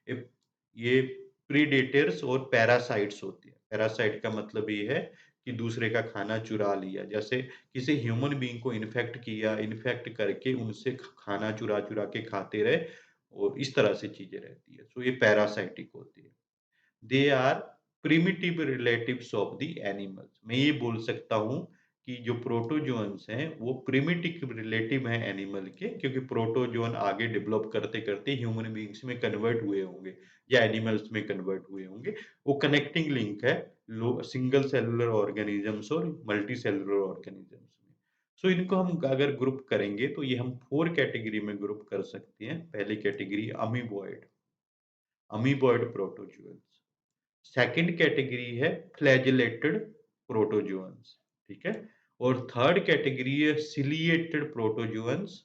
इप ये प्रेडेटर्स और पैरासाइट्स होते हैं। पैरासाइट का मतलब ये है कि दूसरे का खाना चुरा लिया। जैसे किसी ह्यूमन बीइंग को इन्फेक्ट किया, इन्फेक्ट करके उनसे खाना चुरा-चुरा के खाते रहे और इस तरह से चीज़ें रहती है। सो ये पैरासाइटिक होती है। They are primitive relatives of the animals. मैं ये बोल सकता हूँ कि जो प्रोटोज़ोन्स हैं, वो प्रिमिटिव रिलेटिव हैं एनिमल के क्योंकि प्रोटोज़ोन आगे डेवलप करते-करते ह्यूमन बीइंग्स में कन्वर्ट हुए होंगे या एनिमल्स में कन्वर्ट हुए होंगे। वो कनेक्टिंग लिंक है लो सिंगल सेलुलर ऑर्गेनिज़म्स और मल्टी सेलुलर ऑर्गेनिज़म्स में। सो इनको हम अगर ग्रुप करेंगे तो ये हम 4 कैटेगरी में ग्रुप कर सकते हैं। पहली category amoeboid, amoeboid protozoans. Second category है फ्लैजेलेटेड प्रोटोज़ोअन्स, ठीक है? और थर्ड कैटेगरी है सिलिएटेड प्रोटोज़ोअन्स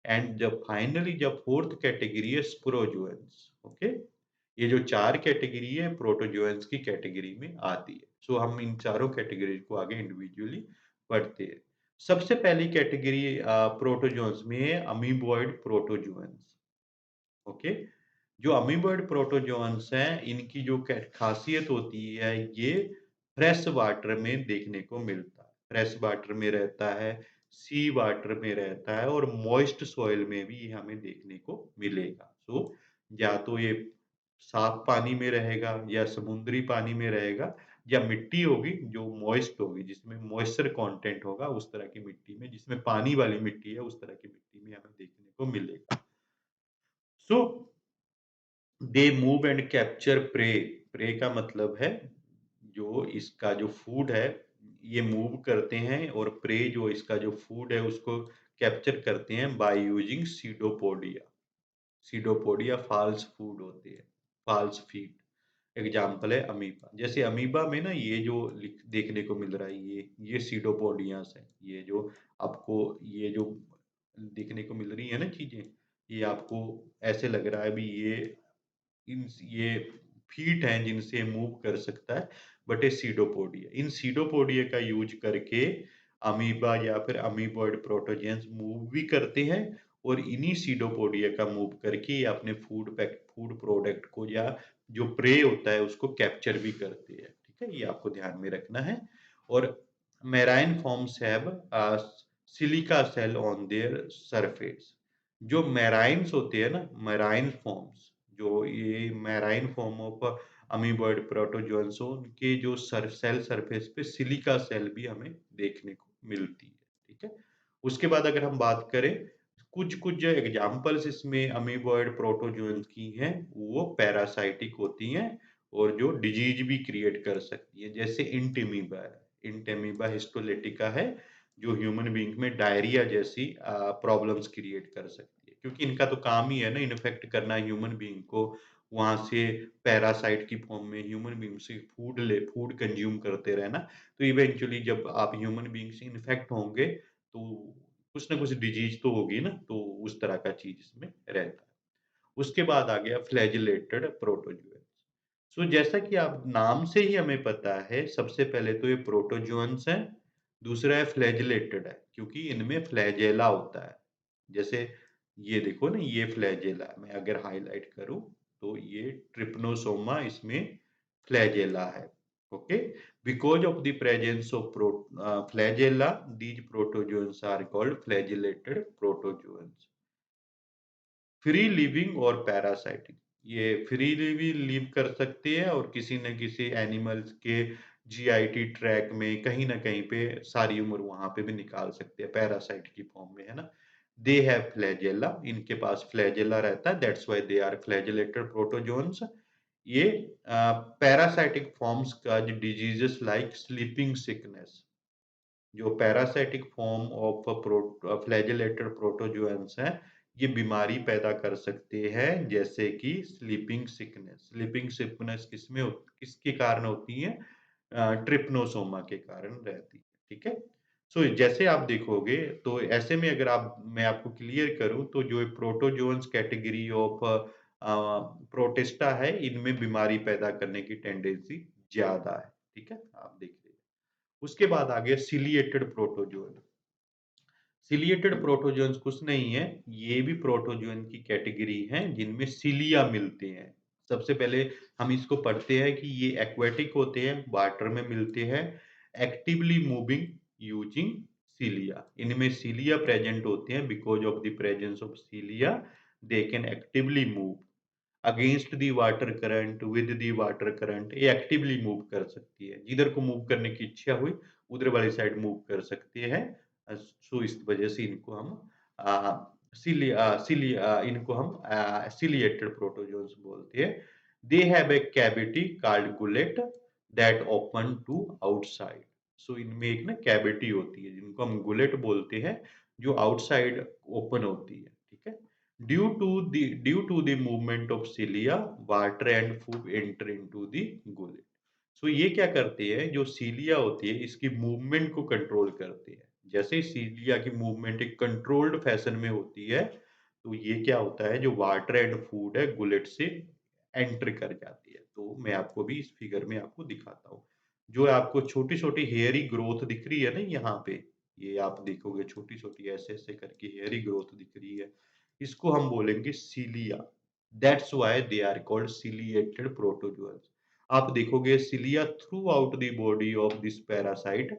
एंड जब फाइनली जब फोर्थ कैटेगरी है स्पोरोज़ोअन्स, ओके? ये जो 4 कैटेगरी है प्रोटोज़ोअन्स की कैटेगरी में आती है। सो हम इन चारों कैटेगरीज़ को आगे इंडिविजुअली पढ़ते हैं। सबसे पहली कैटेगरी प्रोटोज़ोअन्स में है अमीबॉइड प्रोटोज़ोअन्स, ओके? जो अमीबॉइड प्रोटोज़ोअन्स हैं, इनकी जो कै ख़ासियत होती है, ये फ्रेश वाटर में देखने को मिलता है। फ्रेश वाटर में रहता है, सी वाटर में रहता है और मॉइस्ट सॉइल में भी ये हमें देखने को मिलेगा। सो या तो ये साफ पानी में रहेगा या समुद्री पानी में रहेगा या मिट्टी होगी जो मॉइस्ट होगी, जिसमें मॉइस्चर कंटेंट होगा, उस तरह की मिट्टी में, जिसमें पानी वाली मिट्टी है, उस तरह की मिट्टी में हमें देखने को मिलेगा। So they move and capture prey. Prey का मतलब है जो इसका जो फूड है, ये मूव करते हैं और प्रे जो इसका जो फूड है उसको कैप्चर करते हैं by using pseudopodia. Pseudopodia false food होती है, फॉल्स फीड। एग्ज़ाम्पल है अमीबा। जैसे अमीबा में ना ये जो लिख देखने को मिल रहा है ये सीडोपोडियास है। ये जो आपको ये जो देखने को मिल रही है ना चीज़ें, ये आपको ऐसे लग रहा है अभी ये फीट हैं जिनसे मूव कर सकता है, बट ये सीडोपोडिया। इन सीडोपोडिया का यूज़ करके अमीबा या फिर अमीबॉइड प्रोटोजेंस मूव भी करते हैं और इन्हीं सीडोपोडिया का मूव करके ये अपने फूड प्रोडक्ट को या जो प्रे होता है उसको कैप्चर भी करते हैं, ठीक है? ये आपको ध्यान में रखना है और marine forms have silica cell on their surface. जो मेराइन्स होते हैं ना, मेराइन फॉर्म्स जो ये marine form of amoeboid protozoans हो, उनके जो सेल सरफेस पे सिलिका सेल भी हमें देखने को मिलती है, ठीक है? उसके बाद अगर हम बात करें, कुछ-कुछ जो एग्ज़ाम्पल्स इसमें अमीबॉइड प्रोटोजोअन्स की हैं, वो पैरासाइटिक होती हैं और जो डिजीज़ भी क्रिएट कर सकती है, जैसे इंटेमीबा है। इंटेमीबा हिस्टोलिटिका है, जो ह्यूमन बीइंग में डायरिया जैसी प्रॉब्लम्स क्रिएट कर सकती है। क्योंकि इनका तो काम ही है ना इन्फेक्ट करना ह्यूमन बीइंग को, वहाँ से पैरासाइट की फॉर्म में ह्यूमन बीइंग से फूड कंज़्यूम करते रहना। तो इवेंचुअली जब आप ह्यूमन बीइंग से इन्फेक्ट होंगे, तो कुछ ना कुछ डिजीज़ तो होगी ना, तो उस तरह का चीज़ इसमें रहता है। उसके बाद आ गया फ्लैजेलेटेड प्रोटोज़ोआ। सो जैसा कि आप नाम से ही हमें पता है, सबसे पहले तो ये प्रोटोज़ोअन्स हैं, दूसरा है फ्लैजेलेटेड है, क्योंकि इनमें फ्लैजेला होता है। जैसे ये देखो ना, ये फ्लैजेला मैं अगर हाइलाइट करूँ, तो ये ट्रिप्नोसोमा इसमें फ्लैजेला है, okay? Because of the presence of flagella, these protozoans are called flagellated protozoans। Free living और पैरासाइटिक, ये फ्रीली भी लिव कर सकते हैं और किसी न किसी एनिमल्स के जीआईटी ट्रैक में कहीं न कहीं पे सारी उम्र वहाँ पे भी निकाल सकते हैं, पैरासाइट की फॉर्म में, है ना? दे हैव फ्लैजेला, इनके पास फ्लैजेला रहता है, that's why they are flagellated protozoans. ये पैरासाइटिक फॉर्म्स का जो डिजीज़ेज़ लाइक स्लीपिंग सिकनेस, जो parasitic form of flagellated protozoans हैं, ये बीमारी पैदा कर सकते हैं, जैसे कि स्लीपिंग सिकनेस। स्लीपिंग सिकनेस किसके कारण होती है? ट्रिप्नोसोमा के कारण रहती है, ठीक है? सो जैसे आप देखोगे, तो ऐसे में अगर आप मैं आपको क्लियर करूँ, तो जो प्रोटोजोअन्स कैटेगरी ऑफ प्रोटिस्टा है, इनमें बीमारी पैदा करने की टेंडेंसी ज़्यादा है, ठीक है? आप देखिए। उसके बाद आ गया सिलिएटेड प्रोटोजोआ। सिलिएटेड प्रोटोजोन्स कुछ नहीं है, ये भी प्रोटोजोन की कैटेगरी हैं जिनमें सिलिया मिलते हैं। सबसे पहले हम इसको पढ़ते हैं कि ये एक्वेटिक होते हैं, वाटर में मिलते हैं, एक्टिवली मूविंग यूजिंग सिलिया। इनमें सिलिया प्रेजेंट होते हैं, because of the presence of cilia they can actively move against the water current, with the water current, ये एक्टिवली मूव कर सकती है। जिधर को मूव करने की इच्छा हुई, उधर वाली साइड मूव कर सकते हैं। सो इस वजह से इनको हम सिलिएटेड प्रोटोजोन्स बोलते हैं। They have a cavity called gullet that open to outside. So इनमें एक ना कैविटी होती है, जिनको हम गुलेट बोलते हैं, जो आउटसाइड ओपन होती है, ठीक है? Due to the movement of cilia, water and food enter into the gullet। सो ये क्या करते हैं, जो सीलिया होती है, इसकी मूवमेंट को कंट्रोल करते हैं। जैसे सीलिया की मूवमेंट एक कंट्रोल्ड फैशन में होती है, तो ये क्या होता है, जो वाटर एंड फूड है, गुलेट से एंटर कर जाती है। तो मैं आपको भी इस फिगर में आपको दिखाता हूँ। जो आपको छोटी-छोटी हेयरी ग्रोथ दिख रही है ना यहाँ पे, ये आप देखोगे छोटी-छोटी ऐसे-ऐसे करके हेयरी ग्रोथ दिख रही है। इसको हम बोलेंगे cilia. That's why they are called ciliated protozoans. आप देखोगे cilia throughout the body of this parasite,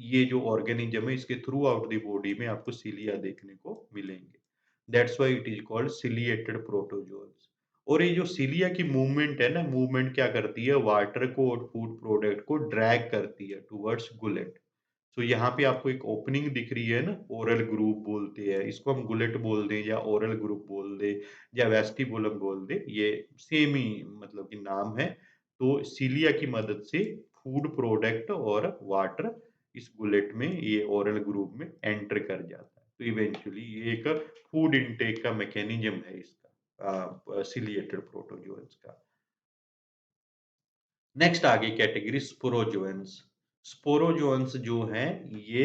ये जो ऑर्गेनिज्म है, इसके थ्रू आउट द बॉडी में आपको सिलिया देखने को मिलेंगे। That's why it is called ciliated protozoans. और ये जो सिलिया की मूवमेंट है ना, मूवमेंट क्या करती है, वाटर को और फूड प्रोडक्ट को ड्रैग करती है टुवर्ड्स गुलेट। तो यहाँ पे आपको एक ओपनिंग दिख रही है ना, ओरल ग्रुप बोलते हैं, इसको हम गुलेट बोल दें या ओरल ग्रुप बोल दें या वेस्टिबुलम बोल दें, ये सेम ही मतलब कि नाम है। तो सीलिया की मदद से फूड प्रोडक्ट और वाटर इस गुलेट में, ये ओरल ग्रुप में एंटर कर जाता है। तो इवेंचुअली ये एक फूड इनटेक का मैकेनिज्म है इसका, सिलिएटेड प्रोटोजोअन्स का। नेक्स्ट आ गई कैटेगरी स्पोरोजोअन्स। स्पोरोजोअन्स जो हैं, ये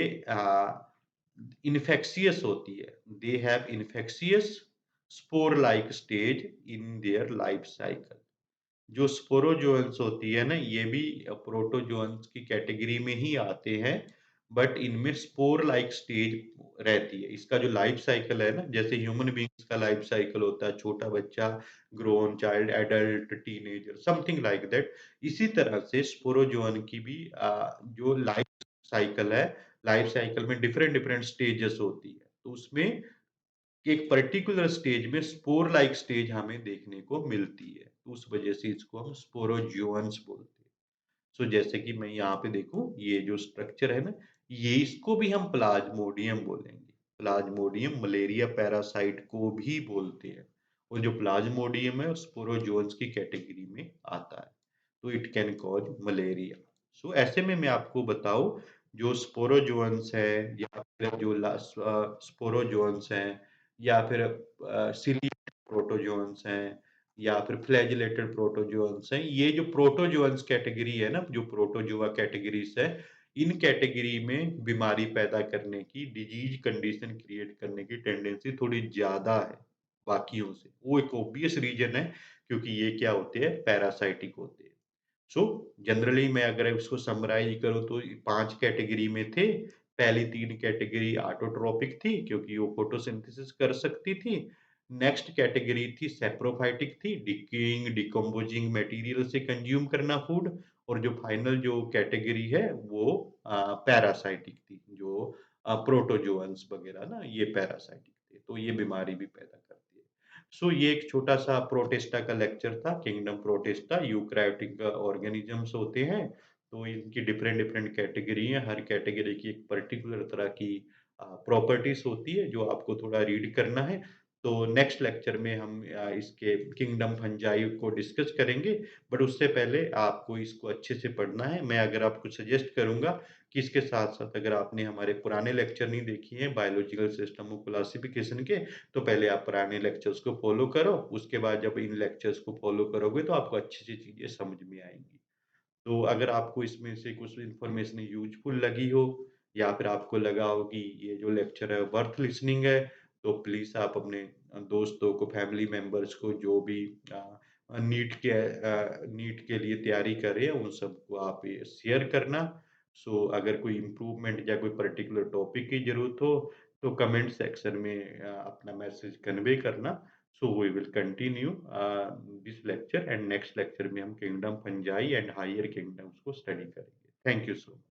इन्फेक्शियस होती है। They have infectious spore like stage in their life cycle. जो स्पोरोजोअन्स होती है ना, ये भी प्रोटोजोअन्स की कैटेगरी में ही आते हैं, बट इनमें स्पोर लाइक स्टेज रहती है। इसका जो लाइफ साइकिल है ना, जैसे ह्यूमन बीइंग्स का लाइफ साइकिल होता है, छोटा बच्चा, grown child, adult, teenager, something like that. इसी तरह से स्पोरोजोअन की भी जो लाइफ साइकिल है, लाइफ साइकिल में डिफरेंट डिफरेंट स्टेजेस होती है। तो उसमें कि एक पर्टिकुलर स्टेज में स्पोर लाइक स्टेज हमें देखने को मिलती है। तो उस वजह से इसको हम स्पोरोजोअन्स बोलते हैं। सो जैसे कि मैं यहाँ पे देखूँ, ये जो स्ट्रक्चर है ना, ये इसको भी हम प्लाज्मोडियम बोलेंगे। प्लाज्मोडियम मलेरिया पैरासाइट को भी बोलते हैं और जो प्लाज्मोडियम है वो स्पोरोजोन्स की कैटेगरी में आता है। तो इट कैन कॉज मलेरिया। सो ऐसे में मैं आपको बताऊँ, जो स्पोरोजोन्स है या फिर जो स्पोरोजोन्स हैं या फिर सिलिएटेड प्रोटोजोन्स हैं या फिर फ्लैजिलेटेड प्रोटोजोन्स हैं। ये जो प्रोटोजोन्स कैटेगरी है ना, जो प्रोटोजोआ कैटेगरीज़ है, इन कैटेगरी में बीमारी पैदा करने की, डिजीज़ कंडीशन क्रिएट करने की टेंडेंसी थोड़ी ज़्यादा है बाकियों से। वो एक ऑब्वियस रीज़न है, क्योंकि ये क्या होते हैं, पैरासाइटिक होते हैं। सो जनरली मैं अगर उसको समराइज़ करूँ तो 5 कैटेगरी में थे। पहली 3 कैटेगरी ऑटोट्रोपिक थी, क्योंकि वो फोटोसिंथेसिस कर सकती थी। नेक्स्ट कैटेगरी थी सैप्रोफाइटिक थी, डिकेइंग, डिकम्पोजिंग मटेरियल से कंज़्यूम करना फूड। और जो फाइनल जो कैटेगरी है वो पैरासाइटिक थी, जो प्रोटोजोअन्स वगैरह ना, ये पैरासाइटिक थे, तो ये बीमारी भी पैदा करती है। सो ये एक छोटा-सा प्रोटिस्टा का लेक्चर था, किंगडम प्रोटिस्टा, यूकैरियोटिक ऑर्गेनिज़म्स होते हैं, तो इनकी डिफरेंट-डिफरेंट कैटेगरी है, हर कैटेगरी की एक पर्टिकुलर तरह की प्रॉपर्टीज़ होती है, जो आपको थोड़ा रीड करना है। तो नेक्स्ट लेक्चर में हम इसके किंगडम फंजाई को डिस्कस करेंगे, बट उससे पहले आपको इसको अच्छे से पढ़ना है। मैं अगर आपको सजेस्ट करूँगा कि इसके साथ-साथ अगर आपने हमारे पुराने लेक्चर नहीं देखे हैं बायोलॉजिकल सिस्टम ऑफ क्लासिफिकेशन के, तो पहले आप पुराने लेक्चर्स को फ़ॉलो करो, उसके बाद जब इन लेक्चर्स को फ़ॉलो करोगे तो आपको अच्छी-अच्छी चीज़ें समझ में आएँगी। तो अगर आपको इसमें से कुछ इन्फॉर्मेशन यूज़फुल लगी हो या फिर आपको लगा हो कि ये जो लेक्चर है वर्थ लिसनिंग है, तो प्लीज़ आप अपने दोस्तों को, फैमिली मेंबर्स को, जो भी नीट के लिए तैयारी कर रहे हैं, उन सबको आप ये शेयर करना। सो अगर कोई इम्प्रूवमेंट या कोई पर्टिकुलर टॉपिक की ज़रूरत हो, तो कमेंट सेक्शन में अपना मैसेज कन्वे करना। So we will continue this lecture and next lecture में हम kingdom fungi and higher kingdoms को स्टडी करेंगे। Thank you so much.